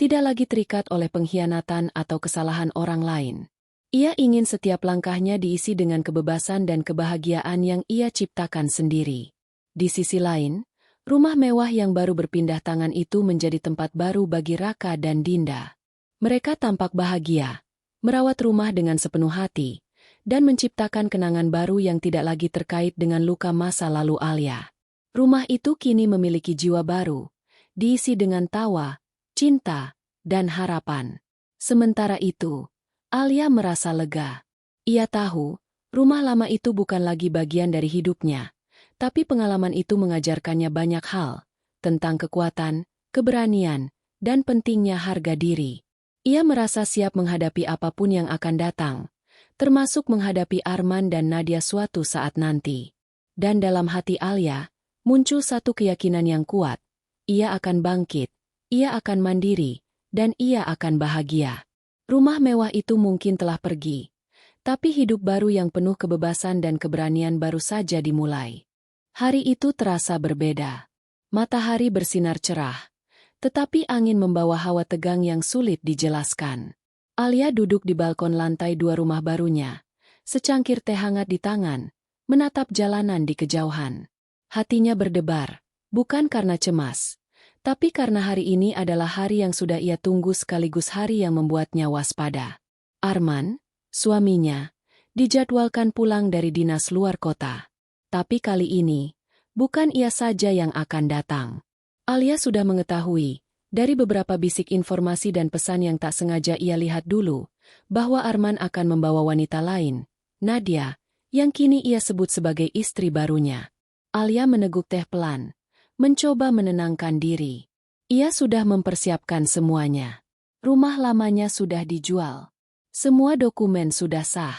tidak lagi terikat oleh pengkhianatan atau kesalahan orang lain. Ia ingin setiap langkahnya diisi dengan kebebasan dan kebahagiaan yang ia ciptakan sendiri. Di sisi lain, rumah mewah yang baru berpindah tangan itu menjadi tempat baru bagi Raka dan Dinda. Mereka tampak bahagia, merawat rumah dengan sepenuh hati, dan menciptakan kenangan baru yang tidak lagi terkait dengan luka masa lalu Alia. Rumah itu kini memiliki jiwa baru, diisi dengan tawa, cinta, dan harapan. Sementara itu, Alia merasa lega. Ia tahu, rumah lama itu bukan lagi bagian dari hidupnya, tapi pengalaman itu mengajarkannya banyak hal, tentang kekuatan, keberanian, dan pentingnya harga diri. Ia merasa siap menghadapi apapun yang akan datang, termasuk menghadapi Arman dan Nadia suatu saat nanti. Dan dalam hati Alia, Muncul satu keyakinan yang kuat. Ia akan bangkit, ia akan mandiri, dan ia akan bahagia. Rumah mewah itu mungkin telah pergi, tapi hidup baru yang penuh kebebasan dan keberanian baru saja dimulai. Hari itu terasa berbeda. Matahari bersinar cerah, tetapi angin membawa hawa tegang yang sulit dijelaskan. Alia duduk di balkon lantai 2 rumah barunya, secangkir teh hangat di tangan, menatap jalanan di kejauhan. Hatinya berdebar, bukan karena cemas, tapi karena hari ini adalah hari yang sudah ia tunggu sekaligus hari yang membuatnya waspada. Arman, suaminya, dijadwalkan pulang dari dinas luar kota. Tapi kali ini, bukan ia saja yang akan datang. Alia sudah mengetahui, dari beberapa bisik informasi dan pesan yang tak sengaja ia lihat dulu, bahwa Arman akan membawa wanita lain, Nadia, yang kini ia sebut sebagai istri barunya. Alia meneguk teh pelan, mencoba menenangkan diri. Ia sudah mempersiapkan semuanya. Rumah lamanya sudah dijual. Semua dokumen sudah sah.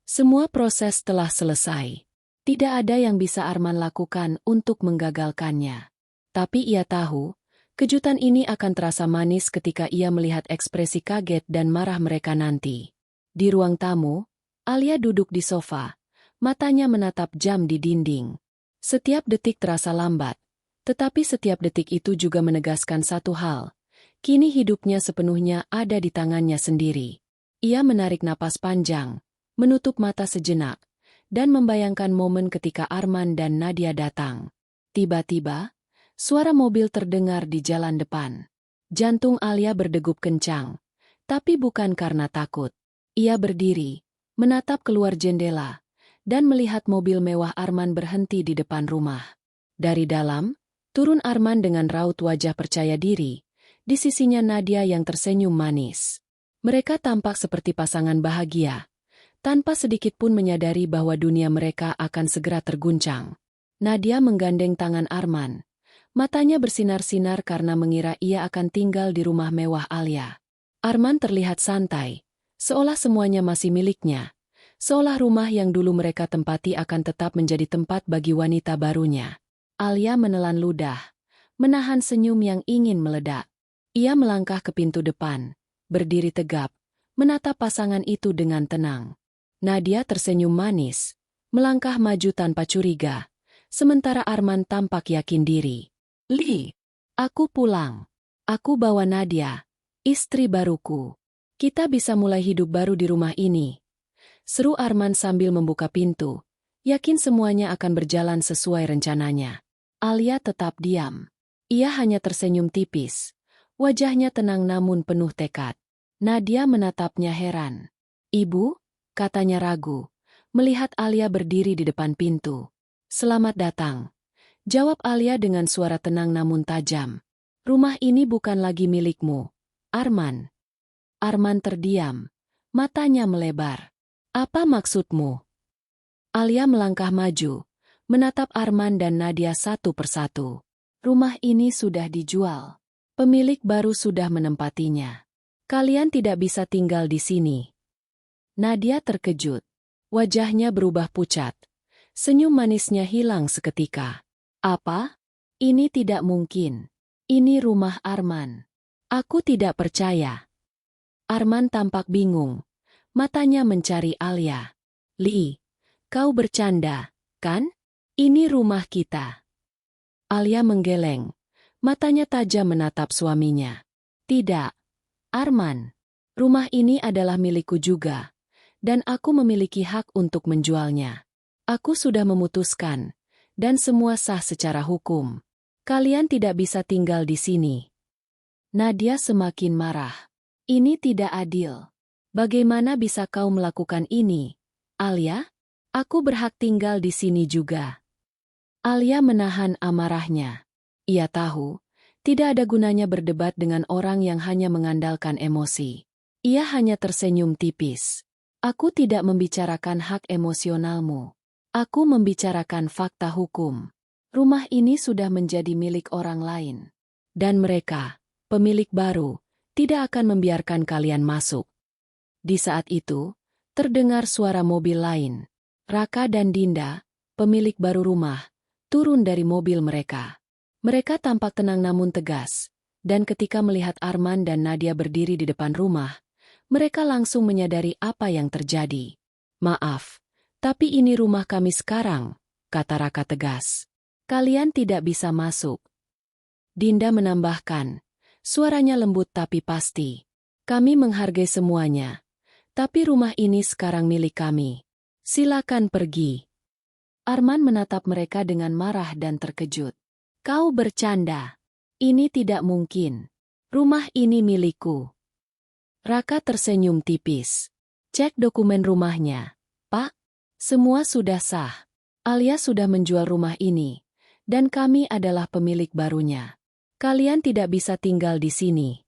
Semua proses telah selesai. Tidak ada yang bisa Arman lakukan untuk menggagalkannya. Tapi ia tahu, kejutan ini akan terasa manis ketika ia melihat ekspresi kaget dan marah mereka nanti. Di ruang tamu, Alia duduk di sofa, matanya menatap jam di dinding. Setiap detik terasa lambat, tetapi setiap detik itu juga menegaskan satu hal. Kini hidupnya sepenuhnya ada di tangannya sendiri. Ia menarik napas panjang, menutup mata sejenak, dan membayangkan momen ketika Arman dan Nadia datang. Tiba-tiba, suara mobil terdengar di jalan depan. Jantung Alia berdegup kencang, tapi bukan karena takut. Ia berdiri, menatap keluar jendela, dan melihat mobil mewah Arman berhenti di depan rumah. Dari dalam, turun Arman dengan raut wajah percaya diri, di sisinya Nadia yang tersenyum manis. Mereka tampak seperti pasangan bahagia, tanpa sedikit pun menyadari bahwa dunia mereka akan segera terguncang. Nadia menggandeng tangan Arman, matanya bersinar-sinar karena mengira ia akan tinggal di rumah mewah Alia. Arman terlihat santai, seolah semuanya masih miliknya. Seolah rumah yang dulu mereka tempati akan tetap menjadi tempat bagi wanita barunya. Alia menelan ludah, menahan senyum yang ingin meledak. Ia melangkah ke pintu depan, berdiri tegap, menatap pasangan itu dengan tenang. Nadia tersenyum manis, melangkah maju tanpa curiga, sementara Arman tampak yakin diri. "Li, aku pulang. Aku bawa Nadia, istri baruku. Kita bisa mulai hidup baru di rumah ini," seru Arman sambil membuka pintu, yakin semuanya akan berjalan sesuai rencananya. Alia tetap diam. Ia hanya tersenyum tipis. Wajahnya tenang namun penuh tekad. Nadia menatapnya heran. "Ibu?" katanya ragu, melihat Alia berdiri di depan pintu. "Selamat datang," jawab Alia dengan suara tenang namun tajam. "Rumah ini bukan lagi milikmu, Arman." Arman terdiam, matanya melebar. "Apa maksudmu?" Alia melangkah maju, menatap Arman dan Nadia satu persatu. "Rumah ini sudah dijual. Pemilik baru sudah menempatinya. Kalian tidak bisa tinggal di sini." Nadia terkejut. Wajahnya berubah pucat. Senyum manisnya hilang seketika. "Apa? Ini tidak mungkin. Ini rumah Arman. Aku tidak percaya." Arman tampak bingung. Matanya mencari Alia. "Li, kau bercanda, kan? Ini rumah kita." Alia menggeleng. Matanya tajam menatap suaminya. "Tidak, Arman. Rumah ini adalah milikku juga. Dan aku memiliki hak untuk menjualnya. Aku sudah memutuskan, dan semua sah secara hukum. Kalian tidak bisa tinggal di sini." Nadia semakin marah. "Ini tidak adil. Bagaimana bisa kau melakukan ini, Alia? Aku berhak tinggal di sini juga." Alia menahan amarahnya. Ia tahu, tidak ada gunanya berdebat dengan orang yang hanya mengandalkan emosi. Ia hanya tersenyum tipis. "Aku tidak membicarakan hak emosionalmu. Aku membicarakan fakta hukum. Rumah ini sudah menjadi milik orang lain. Dan mereka, pemilik baru, tidak akan membiarkan kalian masuk." Di saat itu, terdengar suara mobil lain. Raka dan Dinda, pemilik baru rumah, turun dari mobil mereka. Mereka tampak tenang namun tegas, dan ketika melihat Arman dan Nadia berdiri di depan rumah, mereka langsung menyadari apa yang terjadi. "Maaf, tapi ini rumah kami sekarang," kata Raka tegas. "Kalian tidak bisa masuk." Dinda menambahkan, suaranya lembut tapi pasti. "Kami menghargai semuanya, tapi rumah ini sekarang milik kami. Silakan pergi." Arman menatap mereka dengan marah dan terkejut. "Kau bercanda. Ini tidak mungkin. Rumah ini milikku." Raka tersenyum tipis. "Cek dokumen rumahnya, Pak. Semua sudah sah. Alia sudah menjual rumah ini, dan kami adalah pemilik barunya. Kalian tidak bisa tinggal di sini."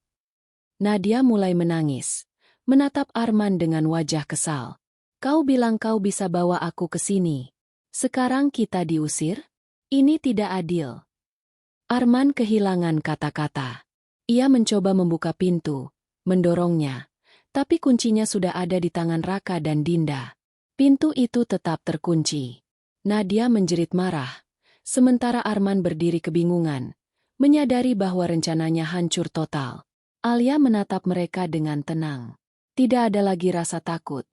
Nadia mulai menangis, menatap Arman dengan wajah kesal. "Kau bilang kau bisa bawa aku ke sini. Sekarang kita diusir? Ini tidak adil." Arman kehilangan kata-kata. Ia mencoba membuka pintu, mendorongnya, tapi kuncinya sudah ada di tangan Raka dan Dinda. Pintu itu tetap terkunci. Nadia menjerit marah, sementara Arman berdiri kebingungan, menyadari bahwa rencananya hancur total. Alia menatap mereka dengan tenang. Tidak ada lagi rasa takut,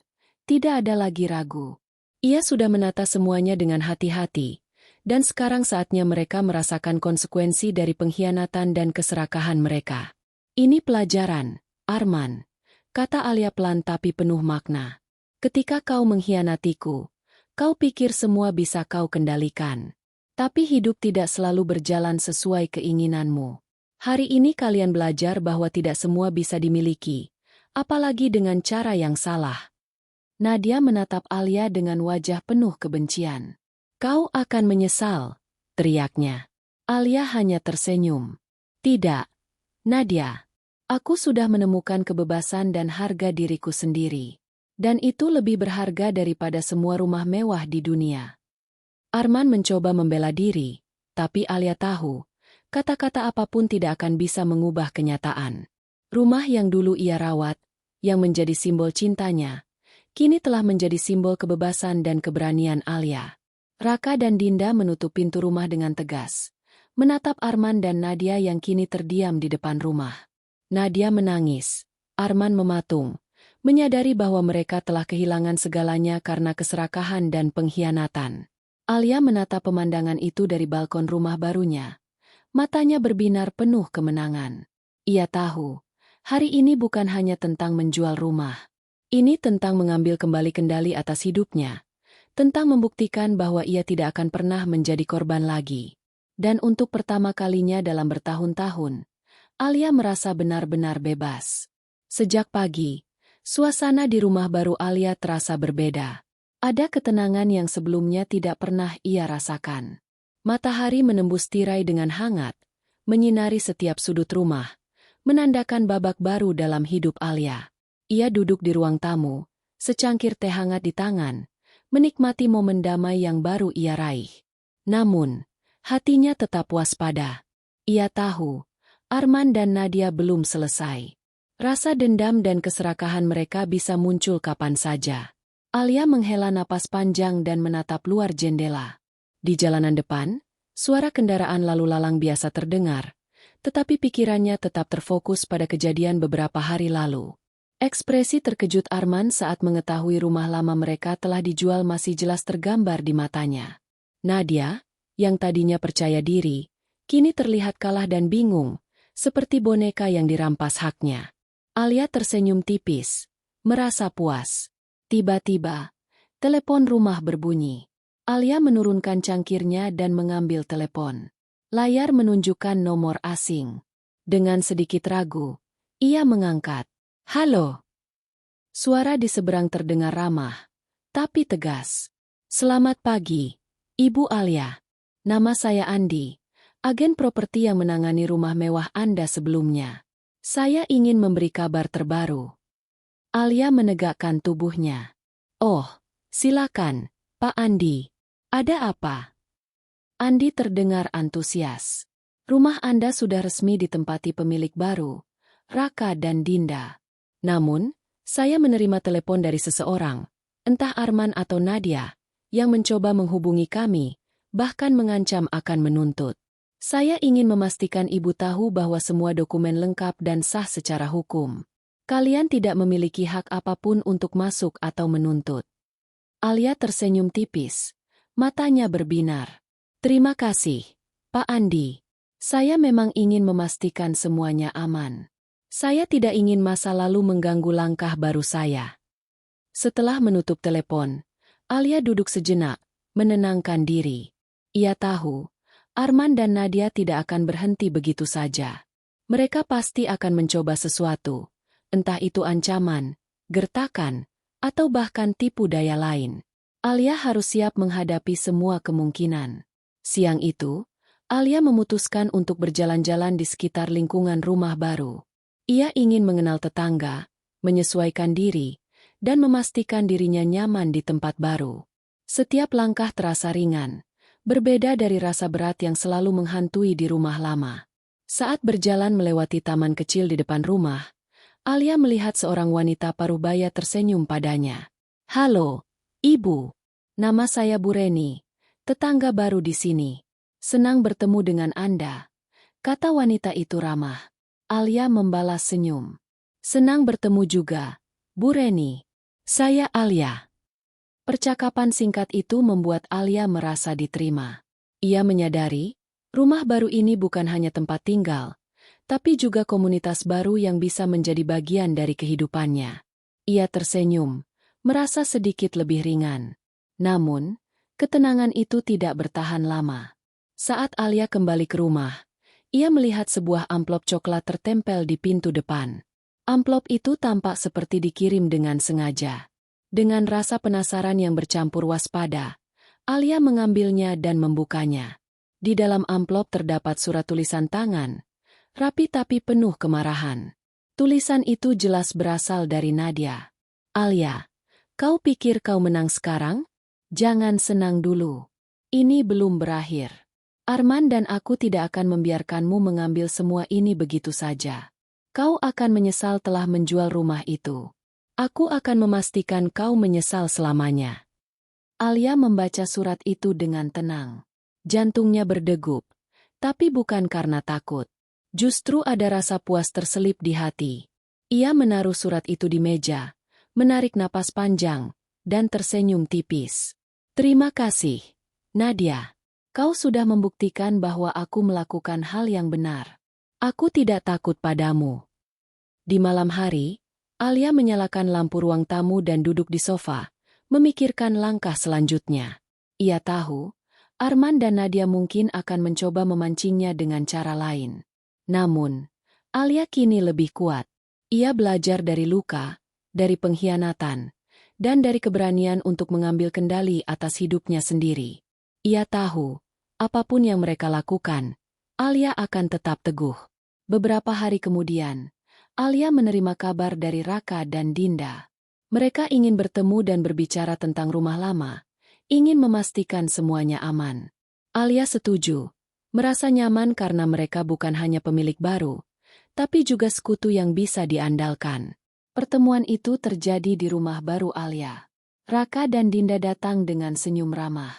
tidak ada lagi ragu. Ia sudah menata semuanya dengan hati-hati, dan sekarang saatnya mereka merasakan konsekuensi dari pengkhianatan dan keserakahan mereka. "Ini pelajaran, Arman," kata Alia pelan tapi penuh makna. "Ketika kau mengkhianatiku, kau pikir semua bisa kau kendalikan. Tapi hidup tidak selalu berjalan sesuai keinginanmu. Hari ini kalian belajar bahwa tidak semua bisa dimiliki, apalagi dengan cara yang salah." Nadia menatap Alia dengan wajah penuh kebencian. "Kau akan menyesal," teriaknya. Alia hanya tersenyum. "Tidak, Nadia. Aku sudah menemukan kebebasan dan harga diriku sendiri. Dan itu lebih berharga daripada semua rumah mewah di dunia." Arman mencoba membela diri, tapi Alia tahu, kata-kata apapun tidak akan bisa mengubah kenyataan. Rumah yang dulu ia rawat, yang menjadi simbol cintanya, kini telah menjadi simbol kebebasan dan keberanian Alia. Raka dan Dinda menutup pintu rumah dengan tegas, menatap Arman dan Nadia yang kini terdiam di depan rumah. Nadia menangis, Arman mematung, menyadari bahwa mereka telah kehilangan segalanya karena keserakahan dan pengkhianatan. Alia menatap pemandangan itu dari balkon rumah barunya. Matanya berbinar penuh kemenangan. Ia tahu, hari ini bukan hanya tentang menjual rumah. Ini tentang mengambil kembali kendali atas hidupnya. Tentang membuktikan bahwa ia tidak akan pernah menjadi korban lagi. Dan untuk pertama kalinya dalam bertahun-tahun, Alia merasa benar-benar bebas. Sejak pagi, suasana di rumah baru Alia terasa berbeda. Ada ketenangan yang sebelumnya tidak pernah ia rasakan. Matahari menembus tirai dengan hangat, menyinari setiap sudut rumah, menandakan babak baru dalam hidup Alia. Ia duduk di ruang tamu, secangkir teh hangat di tangan, menikmati momen damai yang baru ia raih. Namun, hatinya tetap waspada. Ia tahu, Arman dan Nadia belum selesai. Rasa dendam dan keserakahan mereka bisa muncul kapan saja. Alia menghela napas panjang dan menatap luar jendela. Di jalanan depan, suara kendaraan lalu lalang biasa terdengar, tetapi pikirannya tetap terfokus pada kejadian beberapa hari lalu. Ekspresi terkejut Arman saat mengetahui rumah lama mereka telah dijual masih jelas tergambar di matanya. Nadia, yang tadinya percaya diri, kini terlihat kalah dan bingung, seperti boneka yang dirampas haknya. Alia tersenyum tipis, merasa puas. Tiba-tiba, telepon rumah berbunyi. Alia menurunkan cangkirnya dan mengambil telepon. Layar menunjukkan nomor asing. Dengan sedikit ragu, ia mengangkat. "Halo." Suara di seberang terdengar ramah, tapi tegas. "Selamat pagi, Ibu Alia. Nama saya Andi, agen properti yang menangani rumah mewah Anda sebelumnya. Saya ingin memberi kabar terbaru." Alia menegakkan tubuhnya. "Oh, silakan, Pak Andi. Ada apa?" Andi terdengar antusias. "Rumah Anda sudah resmi ditempati pemilik baru, Raka dan Dinda. Namun, saya menerima telepon dari seseorang, entah Arman atau Nadia, yang mencoba menghubungi kami, bahkan mengancam akan menuntut. Saya ingin memastikan ibu tahu bahwa semua dokumen lengkap dan sah secara hukum. Kalian tidak memiliki hak apapun untuk masuk atau menuntut. Alia tersenyum tipis. Matanya berbinar. Terima kasih, Pak Andi. Saya memang ingin memastikan semuanya aman. Saya tidak ingin masa lalu mengganggu langkah baru saya. Setelah menutup telepon, Alia duduk sejenak, menenangkan diri. Ia tahu, Arman dan Nadia tidak akan berhenti begitu saja. Mereka pasti akan mencoba sesuatu, entah itu ancaman, gertakan, atau bahkan tipu daya lain. Alia harus siap menghadapi semua kemungkinan. Siang itu, Alia memutuskan untuk berjalan-jalan di sekitar lingkungan rumah baru. Ia ingin mengenal tetangga, menyesuaikan diri, dan memastikan dirinya nyaman di tempat baru. Setiap langkah terasa ringan, berbeda dari rasa berat yang selalu menghantui di rumah lama. Saat berjalan melewati taman kecil di depan rumah, Alia melihat seorang wanita parubaya tersenyum padanya. "Halo, Ibu. Nama saya Bu Reni, tetangga baru di sini. Senang bertemu dengan Anda," kata wanita itu ramah. Alia membalas senyum. "Senang bertemu juga, Bu Reni. Saya Alia." Percakapan singkat itu membuat Alia merasa diterima. Ia menyadari, rumah baru ini bukan hanya tempat tinggal, tapi juga komunitas baru yang bisa menjadi bagian dari kehidupannya. Ia tersenyum, merasa sedikit lebih ringan. Namun, ketenangan itu tidak bertahan lama. Saat Alia kembali ke rumah, ia melihat sebuah amplop coklat tertempel di pintu depan. Amplop itu tampak seperti dikirim dengan sengaja. Dengan rasa penasaran yang bercampur waspada, Alia mengambilnya dan membukanya. Di dalam amplop terdapat surat tulisan tangan, rapi tapi penuh kemarahan. Tulisan itu jelas berasal dari Nadia. "Alia, kau pikir kau menang sekarang? Jangan senang dulu. Ini belum berakhir. Arman dan aku tidak akan membiarkanmu mengambil semua ini begitu saja. Kau akan menyesal telah menjual rumah itu. Aku akan memastikan kau menyesal selamanya." Alia membaca surat itu dengan tenang. Jantungnya berdegup, tapi bukan karena takut. Justru ada rasa puas terselip di hati. Ia menaruh surat itu di meja, menarik napas panjang, dan tersenyum tipis. "Terima kasih, Nadia. Kau sudah membuktikan bahwa aku melakukan hal yang benar. Aku tidak takut padamu." Di malam hari, Alia menyalakan lampu ruang tamu dan duduk di sofa, memikirkan langkah selanjutnya. Ia tahu, Arman dan Nadia mungkin akan mencoba memancingnya dengan cara lain. Namun, Alia kini lebih kuat. Ia belajar dari luka, dari pengkhianatan, dan dari keberanian untuk mengambil kendali atas hidupnya sendiri. Ia tahu, apapun yang mereka lakukan, Alia akan tetap teguh. Beberapa hari kemudian, Alia menerima kabar dari Raka dan Dinda. Mereka ingin bertemu dan berbicara tentang rumah lama, ingin memastikan semuanya aman. Alia setuju, merasa nyaman karena mereka bukan hanya pemilik baru, tapi juga sekutu yang bisa diandalkan. Pertemuan itu terjadi di rumah baru Alia. Raka dan Dinda datang dengan senyum ramah.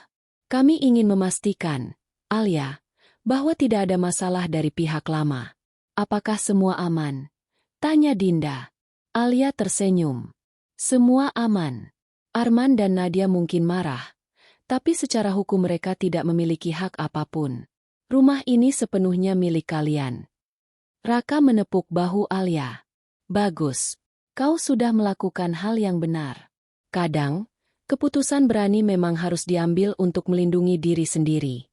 "Kami ingin memastikan, Alia, bahwa tidak ada masalah dari pihak lama. Apakah semua aman?" tanya Dinda. Alia tersenyum. "Semua aman. Arman dan Nadia mungkin marah, tapi secara hukum mereka tidak memiliki hak apapun. Rumah ini sepenuhnya milik kalian." Raka menepuk bahu Alia. "Bagus. Kau sudah melakukan hal yang benar. Kadang, keputusan berani memang harus diambil untuk melindungi diri sendiri."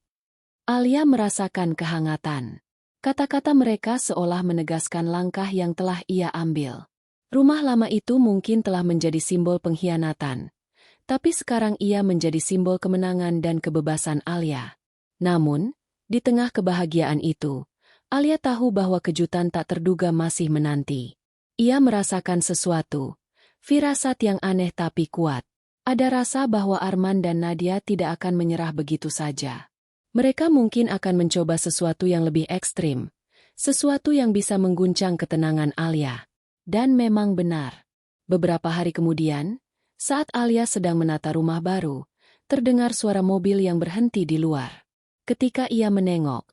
Alia merasakan kehangatan. Kata-kata mereka seolah menegaskan langkah yang telah ia ambil. Rumah lama itu mungkin telah menjadi simbol pengkhianatan, tapi sekarang ia menjadi simbol kemenangan dan kebebasan Alia. Namun, di tengah kebahagiaan itu, Alia tahu bahwa kejutan tak terduga masih menanti. Ia merasakan sesuatu, firasat yang aneh tapi kuat. Ada rasa bahwa Arman dan Nadia tidak akan menyerah begitu saja. Mereka mungkin akan mencoba sesuatu yang lebih ekstrim, sesuatu yang bisa mengguncang ketenangan Alia. Dan memang benar. Beberapa hari kemudian, saat Alia sedang menata rumah baru, Terdengar suara mobil yang berhenti di luar. Ketika ia menengok,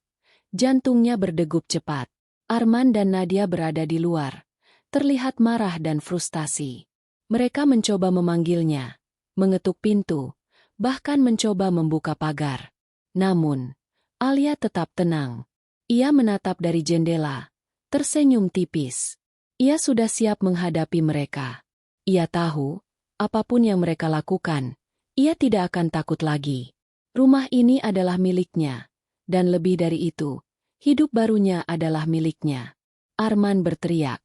jantungnya berdegup cepat. Arman dan Nadia berada di luar, terlihat marah dan frustasi. Mereka mencoba memanggilnya, mengetuk pintu, bahkan mencoba membuka pagar. Namun, Alia tetap tenang. Ia menatap dari jendela, tersenyum tipis. Ia sudah siap menghadapi mereka. Ia tahu, apapun yang mereka lakukan, ia tidak akan takut lagi. Rumah ini adalah miliknya, dan lebih dari itu, hidup barunya adalah miliknya. Arman berteriak,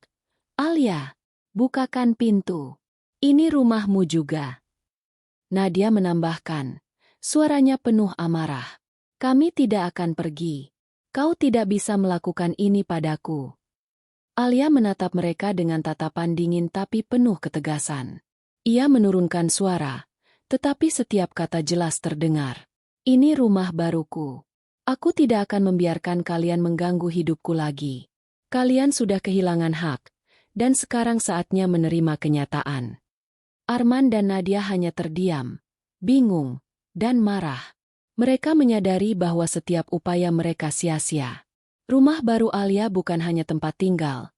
"Alia, bukakan pintu. Ini rumahmu juga." Nadia menambahkan, suaranya penuh amarah, "Kami tidak akan pergi. Kau tidak bisa melakukan ini padaku." Alia menatap mereka dengan tatapan dingin tapi penuh ketegasan. Ia menurunkan suara, tetapi setiap kata jelas terdengar. "Ini rumah baruku. Aku tidak akan membiarkan kalian mengganggu hidupku lagi. Kalian sudah kehilangan hak, dan sekarang saatnya menerima kenyataan." Arman dan Nadia hanya terdiam, bingung, dan marah. Mereka menyadari bahwa setiap upaya mereka sia-sia. Rumah baru Alia bukan hanya tempat tinggal,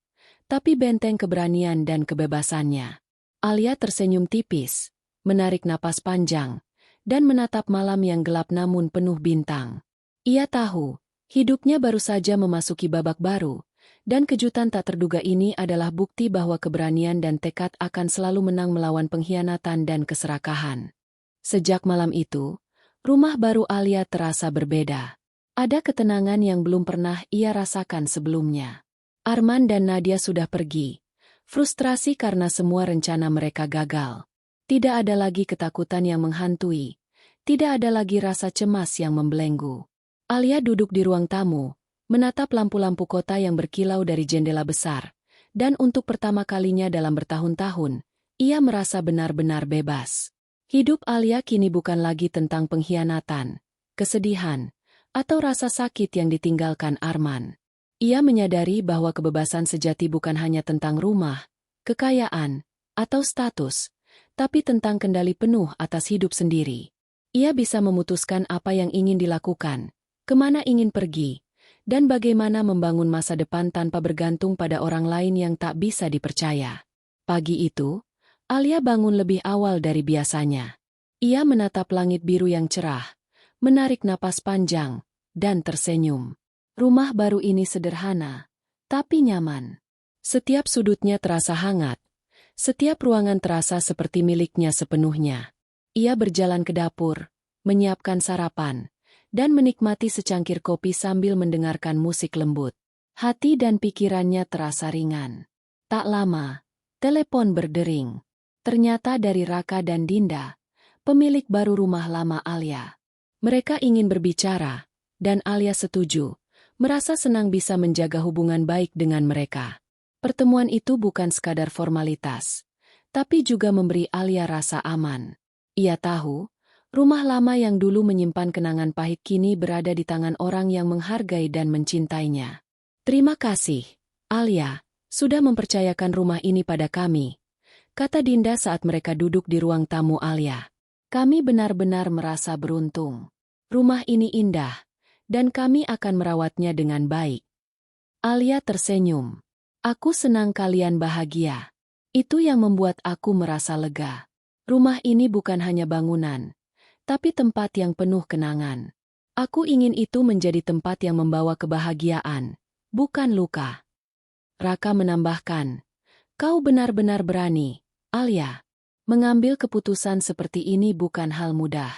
tapi benteng keberanian dan kebebasannya. Alia tersenyum tipis, menarik napas panjang, dan menatap malam yang gelap namun penuh bintang. Ia tahu, hidupnya baru saja memasuki babak baru, dan kejutan tak terduga ini adalah bukti bahwa keberanian dan tekad akan selalu menang melawan pengkhianatan dan keserakahan. Sejak malam itu, rumah baru Alia terasa berbeda. Ada ketenangan yang belum pernah ia rasakan sebelumnya. Arman dan Nadia sudah pergi, frustrasi karena semua rencana mereka gagal. Tidak ada lagi ketakutan yang menghantui, tidak ada lagi rasa cemas yang membelenggu. Alia duduk di ruang tamu, menatap lampu-lampu kota yang berkilau dari jendela besar, dan untuk pertama kalinya dalam bertahun-tahun, ia merasa benar-benar bebas. Hidup Alia kini bukan lagi tentang pengkhianatan, kesedihan, atau rasa sakit yang ditinggalkan Arman. Ia menyadari bahwa kebebasan sejati bukan hanya tentang rumah, kekayaan, atau status, tapi tentang kendali penuh atas hidup sendiri. Ia bisa memutuskan apa yang ingin dilakukan, kemana ingin pergi, dan bagaimana membangun masa depan tanpa bergantung pada orang lain yang tak bisa dipercaya. Pagi itu, Alia bangun lebih awal dari biasanya. Ia menatap langit biru yang cerah, menarik napas panjang, dan tersenyum. Rumah baru ini sederhana, tapi nyaman. Setiap sudutnya terasa hangat, setiap ruangan terasa seperti miliknya sepenuhnya. Ia berjalan ke dapur, menyiapkan sarapan, dan menikmati secangkir kopi sambil mendengarkan musik lembut. Hati dan pikirannya terasa ringan. Tak lama, telepon berdering. Ternyata dari Raka dan Dinda, pemilik baru rumah lama Alia. Mereka ingin berbicara, dan Alia setuju, merasa senang bisa menjaga hubungan baik dengan mereka. Pertemuan itu bukan sekadar formalitas, tapi juga memberi Alia rasa aman. Ia tahu, rumah lama yang dulu menyimpan kenangan pahit kini berada di tangan orang yang menghargai dan mencintainya. "Terima kasih, Alia, sudah mempercayakan rumah ini pada kami," kata Dinda saat mereka duduk di ruang tamu Alia. "Kami benar-benar merasa beruntung. Rumah ini indah, dan kami akan merawatnya dengan baik." Alia tersenyum. "Aku senang kalian bahagia. Itu yang membuat aku merasa lega. Rumah ini bukan hanya bangunan, tapi tempat yang penuh kenangan. Aku ingin itu menjadi tempat yang membawa kebahagiaan, bukan luka." Raka menambahkan, "Kau benar-benar berani, Alia. Mengambil keputusan seperti ini bukan hal mudah.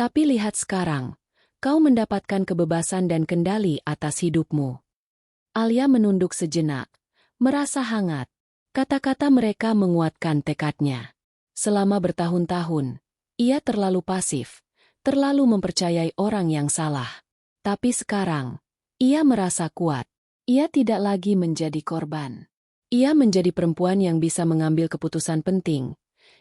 Tapi lihat sekarang, kau mendapatkan kebebasan dan kendali atas hidupmu." Alia menunduk sejenak, merasa hangat. Kata-kata mereka menguatkan tekadnya. Selama bertahun-tahun, ia terlalu pasif, terlalu mempercayai orang yang salah. Tapi sekarang, ia merasa kuat. Ia tidak lagi menjadi korban. Ia menjadi perempuan yang bisa mengambil keputusan penting,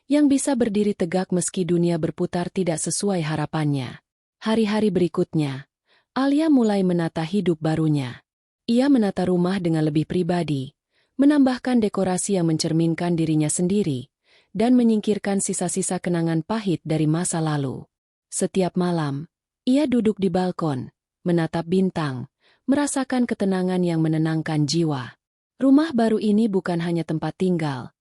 yang bisa berdiri tegak meski dunia berputar tidak sesuai harapannya. Hari-hari berikutnya, Alia mulai menata hidup barunya. Ia menata rumah dengan lebih pribadi, menambahkan dekorasi yang mencerminkan dirinya sendiri, dan menyingkirkan sisa-sisa kenangan pahit dari masa lalu. Setiap malam, ia duduk di balkon, menatap bintang, merasakan ketenangan yang menenangkan jiwa. Rumah baru ini bukan hanya tempat tinggal,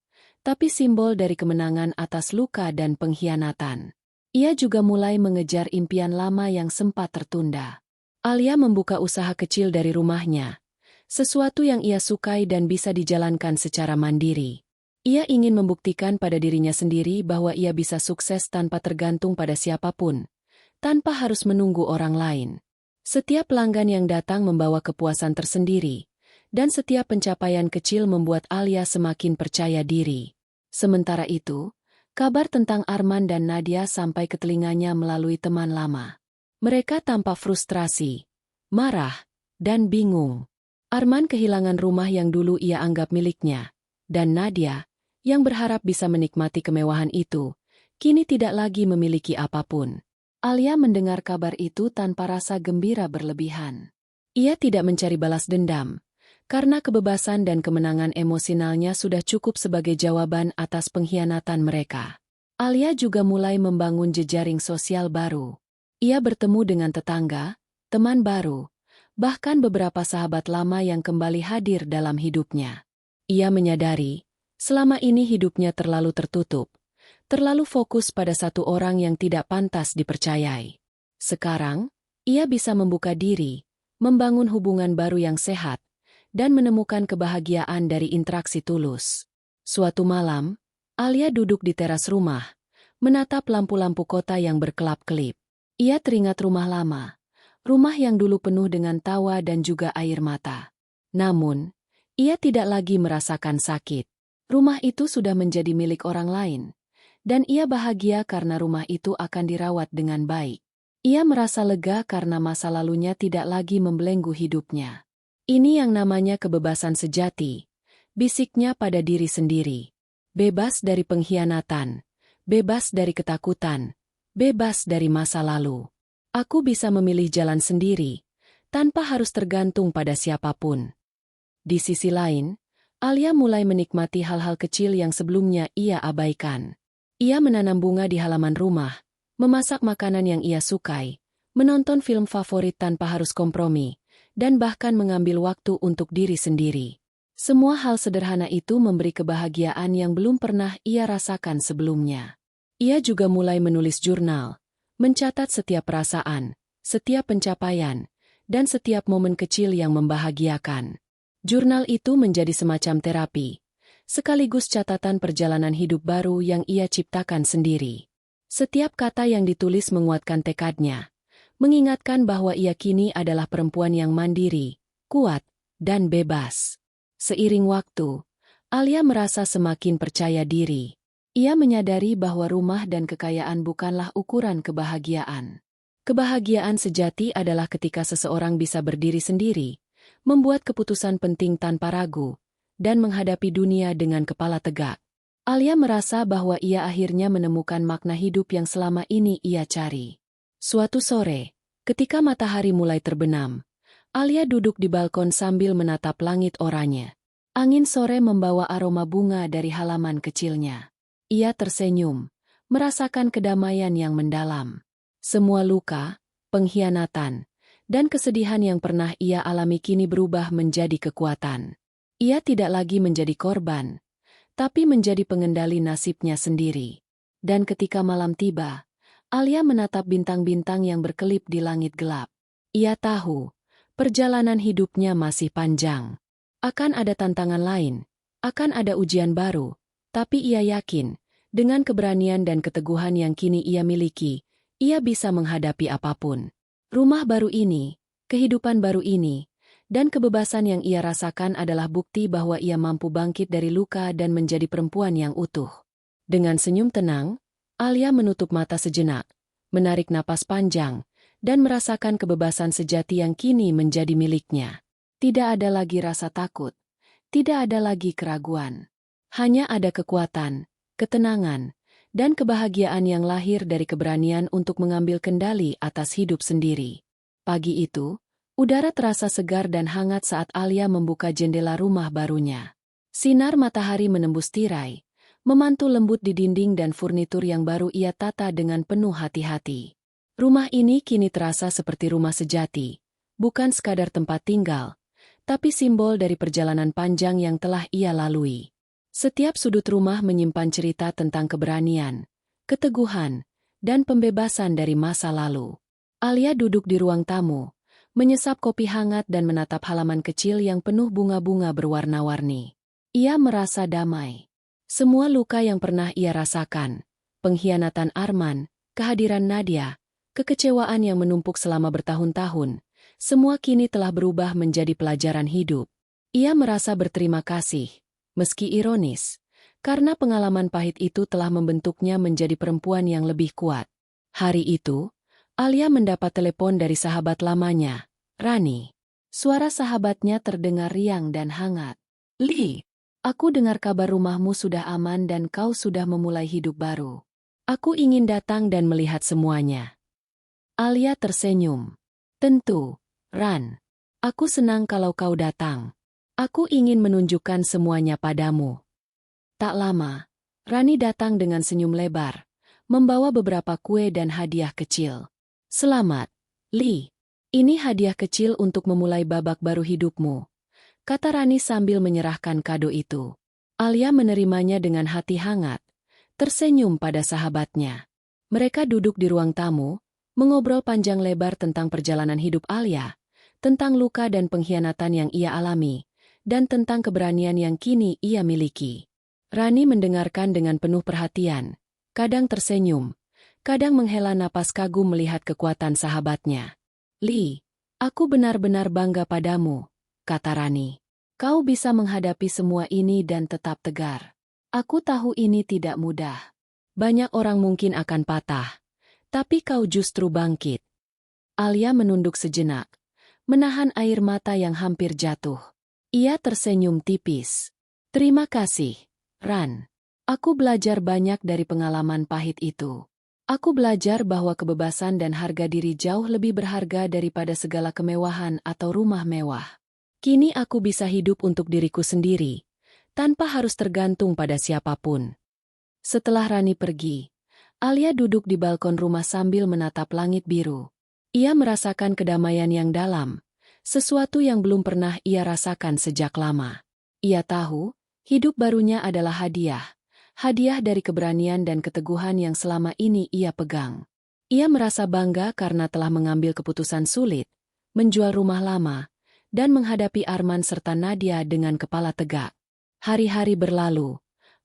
tapi simbol dari kemenangan atas luka dan pengkhianatan. Ia juga mulai mengejar impian lama yang sempat tertunda. Alia membuka usaha kecil dari rumahnya, sesuatu yang ia sukai dan bisa dijalankan secara mandiri. Ia ingin membuktikan pada dirinya sendiri bahwa ia bisa sukses tanpa tergantung pada siapapun, tanpa harus menunggu orang lain. Setiap pelanggan yang datang membawa kepuasan tersendiri, dan setiap pencapaian kecil membuat Alia semakin percaya diri. Sementara itu, kabar tentang Arman dan Nadia sampai ke telinganya melalui teman lama. Mereka tampak frustrasi, marah, dan bingung. Arman kehilangan rumah yang dulu ia anggap miliknya, dan Nadia, yang berharap bisa menikmati kemewahan itu, kini tidak lagi memiliki apapun. Alia mendengar kabar itu tanpa rasa gembira berlebihan. Ia tidak mencari balas dendam, karena kebebasan dan kemenangan emosionalnya sudah cukup sebagai jawaban atas pengkhianatan mereka. Alia juga mulai membangun jejaring sosial baru. Ia bertemu dengan tetangga, teman baru, bahkan beberapa sahabat lama yang kembali hadir dalam hidupnya. Ia menyadari, selama ini hidupnya terlalu tertutup, terlalu fokus pada satu orang yang tidak pantas dipercayai. Sekarang, ia bisa membuka diri, membangun hubungan baru yang sehat, dan menemukan kebahagiaan dari interaksi tulus. Suatu malam, Alia duduk di teras rumah, menatap lampu-lampu kota yang berkelap-kelip. Ia teringat rumah lama, rumah yang dulu penuh dengan tawa dan juga air mata. Namun, ia tidak lagi merasakan sakit. Rumah itu sudah menjadi milik orang lain, dan ia bahagia karena rumah itu akan dirawat dengan baik. Ia merasa lega karena masa lalunya tidak lagi membelenggu hidupnya. Ini yang namanya kebebasan sejati, bisiknya pada diri sendiri. Bebas dari pengkhianatan, bebas dari ketakutan, bebas dari masa lalu. Aku bisa memilih jalan sendiri, tanpa harus tergantung pada siapapun. Di sisi lain, Alia mulai menikmati hal-hal kecil yang sebelumnya ia abaikan. Ia menanam bunga di halaman rumah, memasak makanan yang ia sukai, menonton film favorit tanpa harus kompromi, dan bahkan mengambil waktu untuk diri sendiri. Semua hal sederhana itu memberi kebahagiaan yang belum pernah ia rasakan sebelumnya. Ia juga mulai menulis jurnal, mencatat setiap perasaan, setiap pencapaian, dan setiap momen kecil yang membahagiakan. Jurnal itu menjadi semacam terapi, sekaligus catatan perjalanan hidup baru yang ia ciptakan sendiri. Setiap kata yang ditulis menguatkan tekadnya, mengingatkan bahwa ia kini adalah perempuan yang mandiri, kuat, dan bebas. Seiring waktu, Alia merasa semakin percaya diri. Ia menyadari bahwa rumah dan kekayaan bukanlah ukuran kebahagiaan. Kebahagiaan sejati adalah ketika seseorang bisa berdiri sendiri, membuat keputusan penting tanpa ragu, dan menghadapi dunia dengan kepala tegak. Alia merasa bahwa ia akhirnya menemukan makna hidup yang selama ini ia cari. Suatu sore, ketika matahari mulai terbenam, Alia duduk di balkon sambil menatap langit oranye. Angin sore membawa aroma bunga dari halaman kecilnya. Ia tersenyum, merasakan kedamaian yang mendalam. Semua luka, pengkhianatan, dan kesedihan yang pernah ia alami kini berubah menjadi kekuatan. Ia tidak lagi menjadi korban, tapi menjadi pengendali nasibnya sendiri. Dan ketika malam tiba, Alia menatap bintang-bintang yang berkelip di langit gelap. Ia tahu, perjalanan hidupnya masih panjang. Akan ada tantangan lain, akan ada ujian baru, tapi ia yakin, dengan keberanian dan keteguhan yang kini ia miliki, ia bisa menghadapi apapun. Rumah baru ini, kehidupan baru ini, dan kebebasan yang ia rasakan adalah bukti bahwa ia mampu bangkit dari luka dan menjadi perempuan yang utuh. Dengan senyum tenang, Alia menutup mata sejenak, menarik napas panjang, dan merasakan kebebasan sejati yang kini menjadi miliknya. Tidak ada lagi rasa takut, tidak ada lagi keraguan. Hanya ada kekuatan, ketenangan, dan kebahagiaan yang lahir dari keberanian untuk mengambil kendali atas hidup sendiri. Pagi itu, udara terasa segar dan hangat saat Alia membuka jendela rumah barunya. Sinar matahari menembus tirai, memantul lembut di dinding dan furnitur yang baru ia tata dengan penuh hati-hati. Rumah ini kini terasa seperti rumah sejati, bukan sekadar tempat tinggal, tapi simbol dari perjalanan panjang yang telah ia lalui. Setiap sudut rumah menyimpan cerita tentang keberanian, keteguhan, dan pembebasan dari masa lalu. Alia duduk di ruang tamu, menyesap kopi hangat dan menatap halaman kecil yang penuh bunga-bunga berwarna-warni. Ia merasa damai. Semua luka yang pernah ia rasakan, pengkhianatan Arman, kehadiran Nadia, kekecewaan yang menumpuk selama bertahun-tahun, semua kini telah berubah menjadi pelajaran hidup. Ia merasa berterima kasih, meski ironis, karena pengalaman pahit itu telah membentuknya menjadi perempuan yang lebih kuat. Hari itu, Alia mendapat telepon dari sahabat lamanya, Rani. Suara sahabatnya terdengar riang dan hangat. "Li, aku dengar kabar rumahmu sudah aman dan kau sudah memulai hidup baru. Aku ingin datang dan melihat semuanya." Alia tersenyum. "Tentu, Ran. Aku senang kalau kau datang. Aku ingin menunjukkan semuanya padamu." Tak lama, Rani datang dengan senyum lebar, membawa beberapa kue dan hadiah kecil. "Selamat, Li. Ini hadiah kecil untuk memulai babak baru hidupmu," kata Rani sambil menyerahkan kado itu. Alia menerimanya dengan hati hangat, tersenyum pada sahabatnya. Mereka duduk di ruang tamu, mengobrol panjang lebar tentang perjalanan hidup Alia, tentang luka dan pengkhianatan yang ia alami, dan tentang keberanian yang kini ia miliki. Rani mendengarkan dengan penuh perhatian, kadang tersenyum, kadang menghela napas kagum melihat kekuatan sahabatnya. "Li, aku benar-benar bangga padamu," kata Rani. "Kau bisa menghadapi semua ini dan tetap tegar. Aku tahu ini tidak mudah. Banyak orang mungkin akan patah, tapi kau justru bangkit." Alia menunduk sejenak, menahan air mata yang hampir jatuh. Ia tersenyum tipis. "Terima kasih, Ran. Aku belajar banyak dari pengalaman pahit itu. Aku belajar bahwa kebebasan dan harga diri jauh lebih berharga daripada segala kemewahan atau rumah mewah. Kini aku bisa hidup untuk diriku sendiri, tanpa harus tergantung pada siapapun." Setelah Rani pergi, Alia duduk di balkon rumah sambil menatap langit biru. Ia merasakan kedamaian yang dalam, sesuatu yang belum pernah ia rasakan sejak lama. Ia tahu, hidup barunya adalah hadiah dari keberanian dan keteguhan yang selama ini ia pegang. Ia merasa bangga karena telah mengambil keputusan sulit, menjual rumah lama, dan menghadapi Arman serta Nadia dengan kepala tegak. Hari-hari berlalu,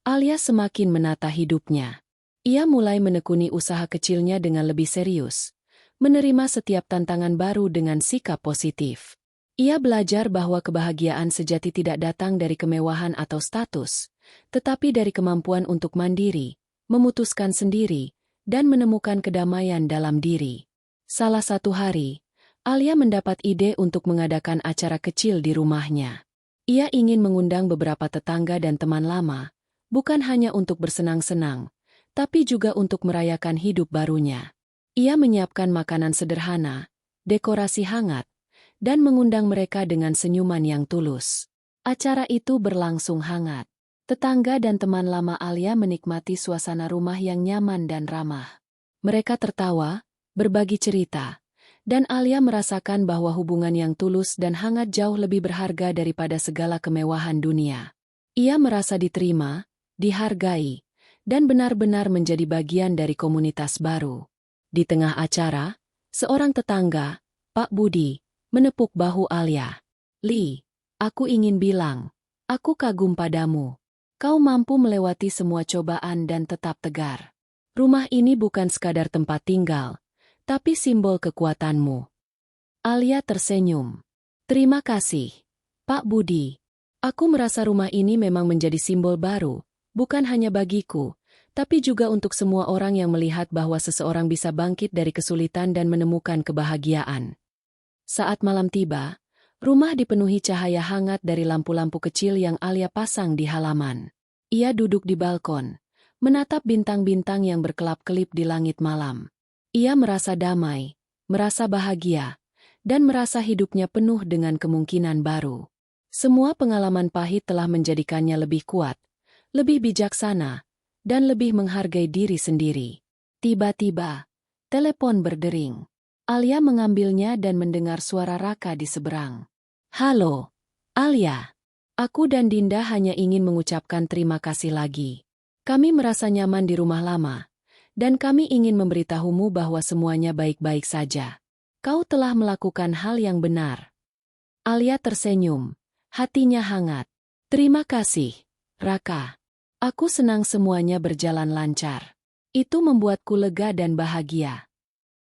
Alia semakin menata hidupnya. Ia mulai menekuni usaha kecilnya dengan lebih serius, menerima setiap tantangan baru dengan sikap positif. Ia belajar bahwa kebahagiaan sejati tidak datang dari kemewahan atau status, tetapi dari kemampuan untuk mandiri, memutuskan sendiri, dan menemukan kedamaian dalam diri. Salah satu hari, Alia mendapat ide untuk mengadakan acara kecil di rumahnya. Ia ingin mengundang beberapa tetangga dan teman lama, bukan hanya untuk bersenang-senang, tapi juga untuk merayakan hidup barunya. Ia menyiapkan makanan sederhana, dekorasi hangat, dan mengundang mereka dengan senyuman yang tulus. Acara itu berlangsung hangat. Tetangga dan teman lama Alia menikmati suasana rumah yang nyaman dan ramah. Mereka tertawa, berbagi cerita, dan Alia merasakan bahwa hubungan yang tulus dan hangat jauh lebih berharga daripada segala kemewahan dunia. Ia merasa diterima, dihargai, dan benar-benar menjadi bagian dari komunitas baru. Di tengah acara, seorang tetangga, Pak Budi, menepuk bahu Alia. "Li, aku ingin bilang, aku kagum padamu. Kau mampu melewati semua cobaan dan tetap tegar. Rumah ini bukan sekadar tempat tinggal, tapi simbol kekuatanmu." Alia tersenyum. "Terima kasih, Pak Budi. Aku merasa rumah ini memang menjadi simbol baru, bukan hanya bagiku, tapi juga untuk semua orang yang melihat bahwa seseorang bisa bangkit dari kesulitan dan menemukan kebahagiaan." Saat malam tiba, rumah dipenuhi cahaya hangat dari lampu-lampu kecil yang Alia pasang di halaman. Ia duduk di balkon, menatap bintang-bintang yang berkelap-kelip di langit malam. Ia merasa damai, merasa bahagia, dan merasa hidupnya penuh dengan kemungkinan baru. Semua pengalaman pahit telah menjadikannya lebih kuat, lebih bijaksana, dan lebih menghargai diri sendiri. Tiba-tiba, Telepon berdering. Alia mengambilnya dan mendengar suara Raka di seberang. Halo, Alia. Aku dan Dinda hanya ingin mengucapkan terima kasih lagi. Kami merasa nyaman di rumah lama, dan kami ingin memberitahumu bahwa semuanya baik-baik saja. Kau telah melakukan hal yang benar. Alia tersenyum, hatinya hangat. Terima kasih, Raka. Aku senang semuanya berjalan lancar. Itu membuatku lega dan bahagia.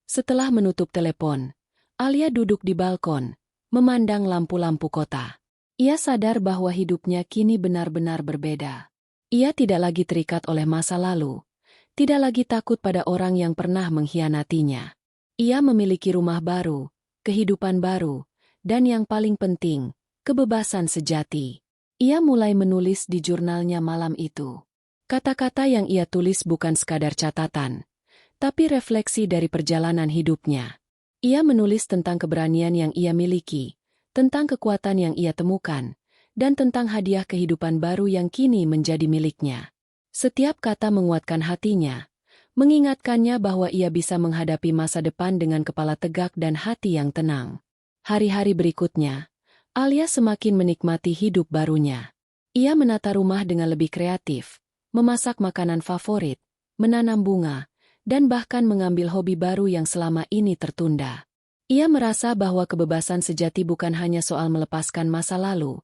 Setelah menutup telepon, Alia duduk di balkon, memandang lampu-lampu kota. Ia sadar bahwa hidupnya kini benar-benar berbeda. Ia tidak lagi terikat oleh masa lalu, tidak lagi takut pada orang yang pernah mengkhianatinya. Ia memiliki rumah baru, kehidupan baru, dan yang paling penting, kebebasan sejati. Ia mulai menulis di jurnalnya malam itu. Kata-kata yang ia tulis bukan sekadar catatan, tapi refleksi dari perjalanan hidupnya. Ia menulis tentang keberanian yang ia miliki, tentang kekuatan yang ia temukan, dan tentang hadiah kehidupan baru yang kini menjadi miliknya. Setiap kata menguatkan hatinya, mengingatkannya bahwa ia bisa menghadapi masa depan dengan kepala tegak dan hati yang tenang. Hari-hari berikutnya, Alia semakin menikmati hidup barunya. Ia menata rumah dengan lebih kreatif, memasak makanan favorit, menanam bunga, dan bahkan mengambil hobi baru yang selama ini tertunda. Ia merasa bahwa kebebasan sejati bukan hanya soal melepaskan masa lalu,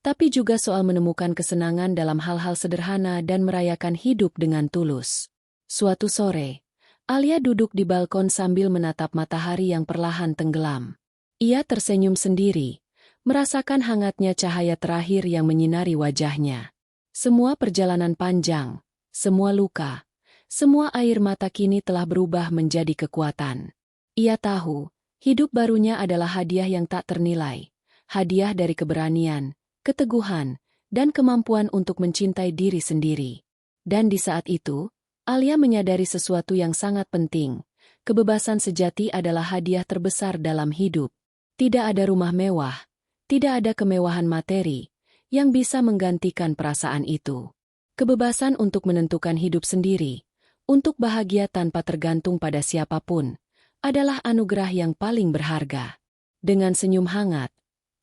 tapi juga soal menemukan kesenangan dalam hal-hal sederhana dan merayakan hidup dengan tulus. Suatu sore, Alia duduk di balkon sambil menatap matahari yang perlahan tenggelam. Ia tersenyum sendiri, merasakan hangatnya cahaya terakhir yang menyinari wajahnya. Semua perjalanan panjang, semua luka, semua air mata kini telah berubah menjadi kekuatan. Ia tahu, hidup barunya adalah hadiah yang tak ternilai, hadiah dari keberanian, keteguhan, dan kemampuan untuk mencintai diri sendiri. Dan di saat itu, Alia menyadari sesuatu yang sangat penting. Kebebasan sejati adalah hadiah terbesar dalam hidup. Tidak ada rumah mewah, tidak ada kemewahan materi, yang bisa menggantikan perasaan itu. Kebebasan untuk menentukan hidup sendiri, untuk bahagia tanpa tergantung pada siapapun, adalah anugerah yang paling berharga. Dengan senyum hangat,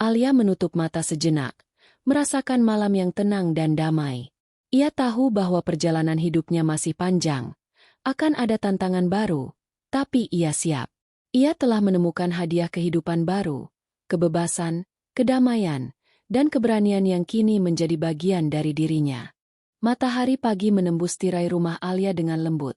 Alia menutup mata sejenak, merasakan malam yang tenang dan damai. Ia tahu bahwa perjalanan hidupnya masih panjang, akan ada tantangan baru, tapi ia siap. Ia telah menemukan hadiah kehidupan baru, kebebasan, kedamaian, dan keberanian yang kini menjadi bagian dari dirinya. Matahari pagi menembus tirai rumah Alia dengan lembut,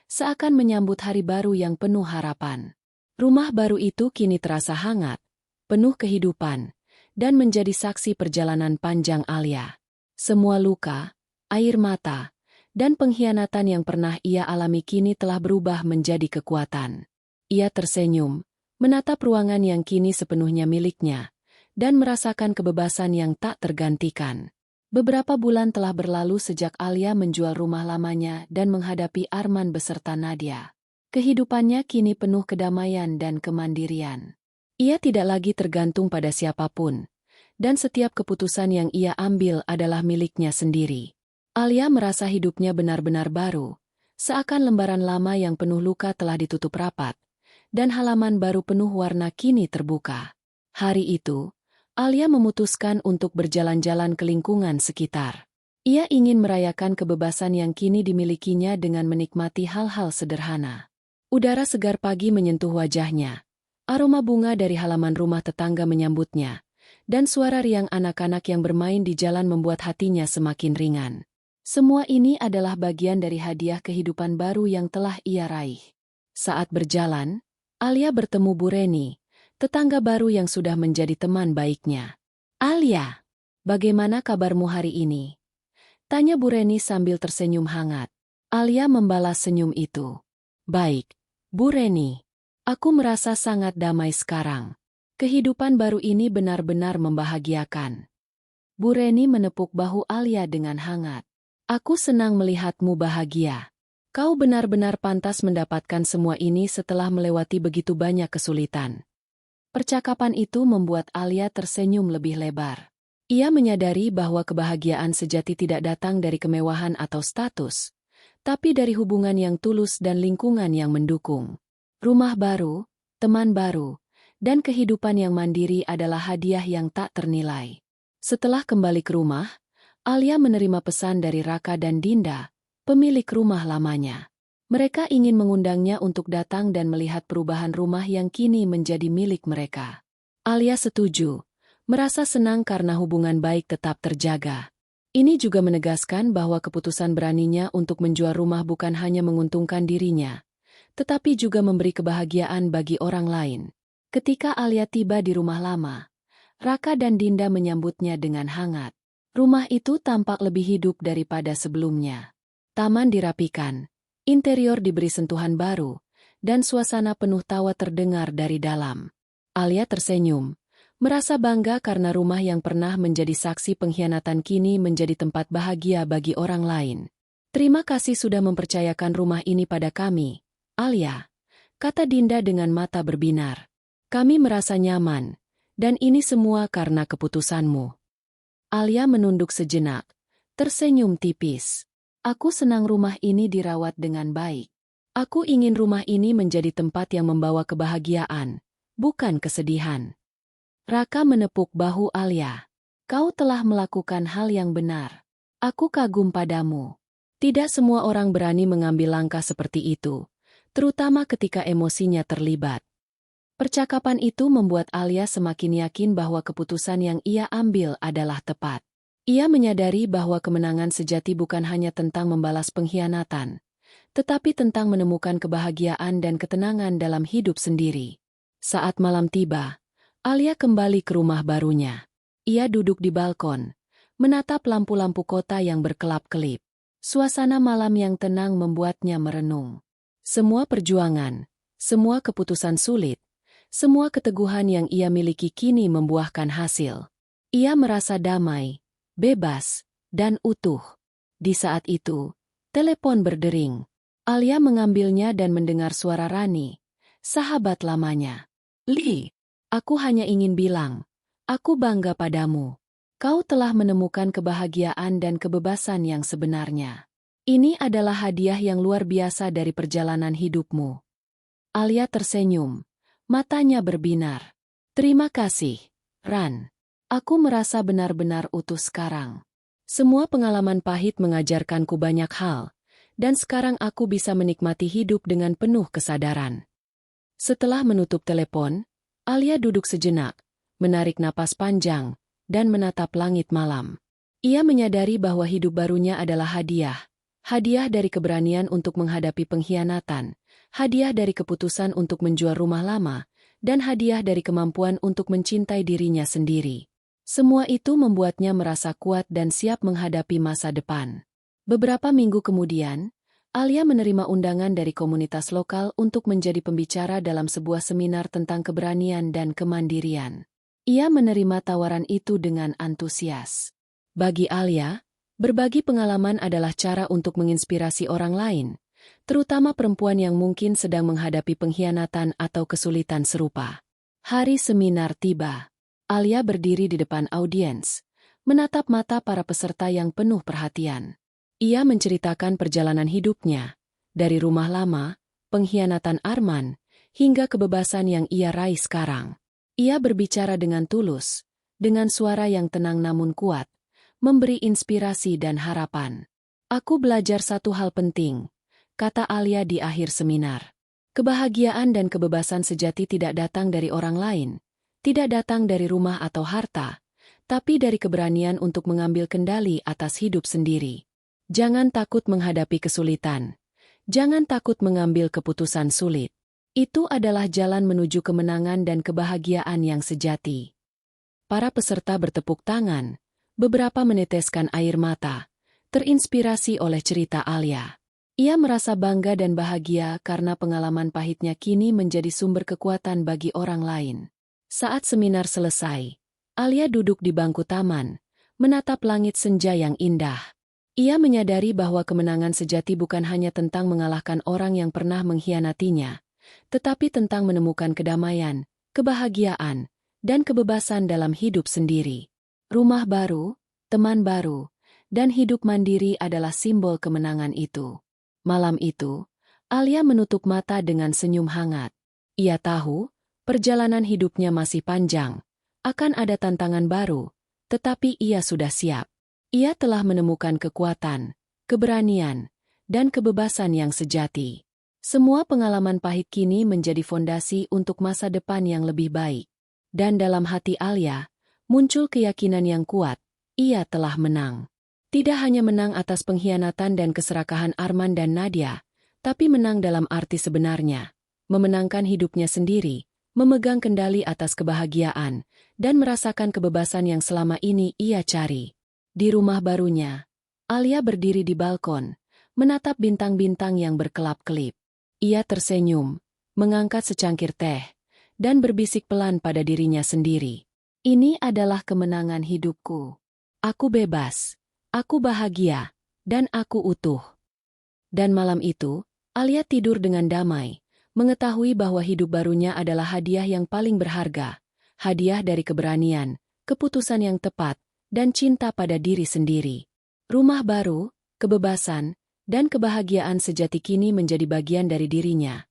seakan menyambut hari baru yang penuh harapan. Rumah baru itu kini terasa hangat, penuh kehidupan, dan menjadi saksi perjalanan panjang Alia. Semua luka, air mata, dan pengkhianatan yang pernah ia alami kini telah berubah menjadi kekuatan. Ia tersenyum, menatap ruangan yang kini sepenuhnya miliknya, dan merasakan kebebasan yang tak tergantikan. Beberapa bulan telah berlalu sejak Alia menjual rumah lamanya dan menghadapi Arman beserta Nadia. Kehidupannya kini penuh kedamaian dan kemandirian. Ia tidak lagi tergantung pada siapapun, dan setiap keputusan yang ia ambil adalah miliknya sendiri. Alia merasa hidupnya benar-benar baru, seakan lembaran lama yang penuh luka telah ditutup rapat, dan halaman baru penuh warna kini terbuka. Hari itu, Alia memutuskan untuk berjalan-jalan ke lingkungan sekitar. Ia ingin merayakan kebebasan yang kini dimilikinya dengan menikmati hal-hal sederhana. Udara segar pagi menyentuh wajahnya. Aroma bunga dari halaman rumah tetangga menyambutnya, dan suara riang anak-anak yang bermain di jalan membuat hatinya semakin ringan. Semua ini adalah bagian dari hadiah kehidupan baru yang telah ia raih. Saat berjalan, Alia bertemu Bu Reni, tetangga baru yang sudah menjadi teman baiknya. "Alia, bagaimana kabarmu hari ini?" tanya Bu Reni sambil tersenyum hangat. Alia membalas senyum itu. "Baik, Bu Reni. Aku merasa sangat damai sekarang. Kehidupan baru ini benar-benar membahagiakan." Bu Reni menepuk bahu Alia dengan hangat. "Aku senang melihatmu bahagia. Kau benar-benar pantas mendapatkan semua ini setelah melewati begitu banyak kesulitan." Percakapan itu membuat Alia tersenyum lebih lebar. Ia menyadari bahwa kebahagiaan sejati tidak datang dari kemewahan atau status, tapi dari hubungan yang tulus dan lingkungan yang mendukung. Rumah baru, teman baru, dan kehidupan yang mandiri adalah hadiah yang tak ternilai. Setelah kembali ke rumah, Alia menerima pesan dari Raka dan Dinda, pemilik rumah lamanya. Mereka ingin mengundangnya untuk datang dan melihat perubahan rumah yang kini menjadi milik mereka. Alia setuju, merasa senang karena hubungan baik tetap terjaga. Ini juga menegaskan bahwa keputusan beraninya untuk menjual rumah bukan hanya menguntungkan dirinya, tetapi juga memberi kebahagiaan bagi orang lain. Ketika Alia tiba di rumah lama, Raka dan Dinda menyambutnya dengan hangat. Rumah itu tampak lebih hidup daripada sebelumnya. Taman dirapikan, interior diberi sentuhan baru, dan suasana penuh tawa terdengar dari dalam. Alia tersenyum, merasa bangga karena rumah yang pernah menjadi saksi pengkhianatan kini menjadi tempat bahagia bagi orang lain. "Terima kasih sudah mempercayakan rumah ini pada kami, Alia," kata Dinda dengan mata berbinar. "Kami merasa nyaman, dan ini semua karena keputusanmu." Alia menunduk sejenak, tersenyum tipis. "Aku senang rumah ini dirawat dengan baik. Aku ingin rumah ini menjadi tempat yang membawa kebahagiaan, bukan kesedihan." Raka menepuk bahu Alia. "Kau telah melakukan hal yang benar. Aku kagum padamu. Tidak semua orang berani mengambil langkah seperti itu, terutama ketika emosinya terlibat." Percakapan itu membuat Alia semakin yakin bahwa keputusan yang ia ambil adalah tepat. Ia menyadari bahwa kemenangan sejati bukan hanya tentang membalas pengkhianatan, tetapi tentang menemukan kebahagiaan dan ketenangan dalam hidup sendiri. Saat malam tiba, Alia kembali ke rumah barunya. Ia duduk di balkon, menatap lampu-lampu kota yang berkelap-kelip. Suasana malam yang tenang membuatnya merenung. Semua perjuangan, semua keputusan sulit, semua keteguhan yang ia miliki kini membuahkan hasil. Ia merasa damai, bebas, dan utuh. Di saat itu, telepon berdering. Alia mengambilnya dan mendengar suara Rani, sahabat lamanya. "Li, aku hanya ingin bilang, aku bangga padamu. Kau telah menemukan kebahagiaan dan kebebasan yang sebenarnya. Ini adalah hadiah yang luar biasa dari perjalanan hidupmu." Alia tersenyum, matanya berbinar. "Terima kasih, Ran. Aku merasa benar-benar utuh sekarang. Semua pengalaman pahit mengajarkanku banyak hal, dan sekarang aku bisa menikmati hidup dengan penuh kesadaran." Setelah menutup telepon, Alia duduk sejenak, menarik napas panjang, dan menatap langit malam. Ia menyadari bahwa hidup barunya adalah hadiah. Hadiah dari keberanian untuk menghadapi pengkhianatan, hadiah dari keputusan untuk menjual rumah lama, dan hadiah dari kemampuan untuk mencintai dirinya sendiri. Semua itu membuatnya merasa kuat dan siap menghadapi masa depan. Beberapa minggu kemudian, Alia menerima undangan dari komunitas lokal untuk menjadi pembicara dalam sebuah seminar tentang keberanian dan kemandirian. Ia menerima tawaran itu dengan antusias. Bagi Alia, berbagi pengalaman adalah cara untuk menginspirasi orang lain, terutama perempuan yang mungkin sedang menghadapi pengkhianatan atau kesulitan serupa. Hari seminar tiba. Alia berdiri di depan audiens, menatap mata para peserta yang penuh perhatian. Ia menceritakan perjalanan hidupnya, dari rumah lama, pengkhianatan Arman, hingga kebebasan yang ia raih sekarang. Ia berbicara dengan tulus, dengan suara yang tenang namun kuat, memberi inspirasi dan harapan. "Aku belajar satu hal penting," kata Alia di akhir seminar. "Kebahagiaan dan kebebasan sejati tidak datang dari orang lain, tidak datang dari rumah atau harta, tapi dari keberanian untuk mengambil kendali atas hidup sendiri. Jangan takut menghadapi kesulitan. Jangan takut mengambil keputusan sulit. Itu adalah jalan menuju kemenangan dan kebahagiaan yang sejati." Para peserta bertepuk tangan, beberapa meneteskan air mata, terinspirasi oleh cerita Alia. Ia merasa bangga dan bahagia karena pengalaman pahitnya kini menjadi sumber kekuatan bagi orang lain. Saat seminar selesai, Alia duduk di bangku taman, menatap langit senja yang indah. Ia menyadari bahwa kemenangan sejati bukan hanya tentang mengalahkan orang yang pernah mengkhianatinya, tetapi tentang menemukan kedamaian, kebahagiaan, dan kebebasan dalam hidup sendiri. Rumah baru, teman baru, dan hidup mandiri adalah simbol kemenangan itu. Malam itu, Alia menutup mata dengan senyum hangat. Ia tahu, perjalanan hidupnya masih panjang. Akan ada tantangan baru, tetapi ia sudah siap. Ia telah menemukan kekuatan, keberanian, dan kebebasan yang sejati. Semua pengalaman pahit kini menjadi fondasi untuk masa depan yang lebih baik. Dan dalam hati Alia, muncul keyakinan yang kuat, ia telah menang. Tidak hanya menang atas pengkhianatan dan keserakahan Arman dan Nadia, tapi menang dalam arti sebenarnya, memenangkan hidupnya sendiri, memegang kendali atas kebahagiaan, dan merasakan kebebasan yang selama ini ia cari. Di rumah barunya, Alia berdiri di balkon, menatap bintang-bintang yang berkelap-kelip. Ia tersenyum, mengangkat secangkir teh, dan berbisik pelan pada dirinya sendiri. Ini adalah kemenangan hidupku. Aku bebas. Aku bahagia, dan aku utuh. Dan malam itu, Alia tidur dengan damai, mengetahui bahwa hidup barunya adalah hadiah yang paling berharga, hadiah dari keberanian, keputusan yang tepat, dan cinta pada diri sendiri. Rumah baru, kebebasan, dan kebahagiaan sejati kini menjadi bagian dari dirinya,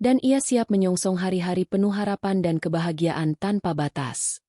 dan ia siap menyongsong hari-hari penuh harapan dan kebahagiaan tanpa batas.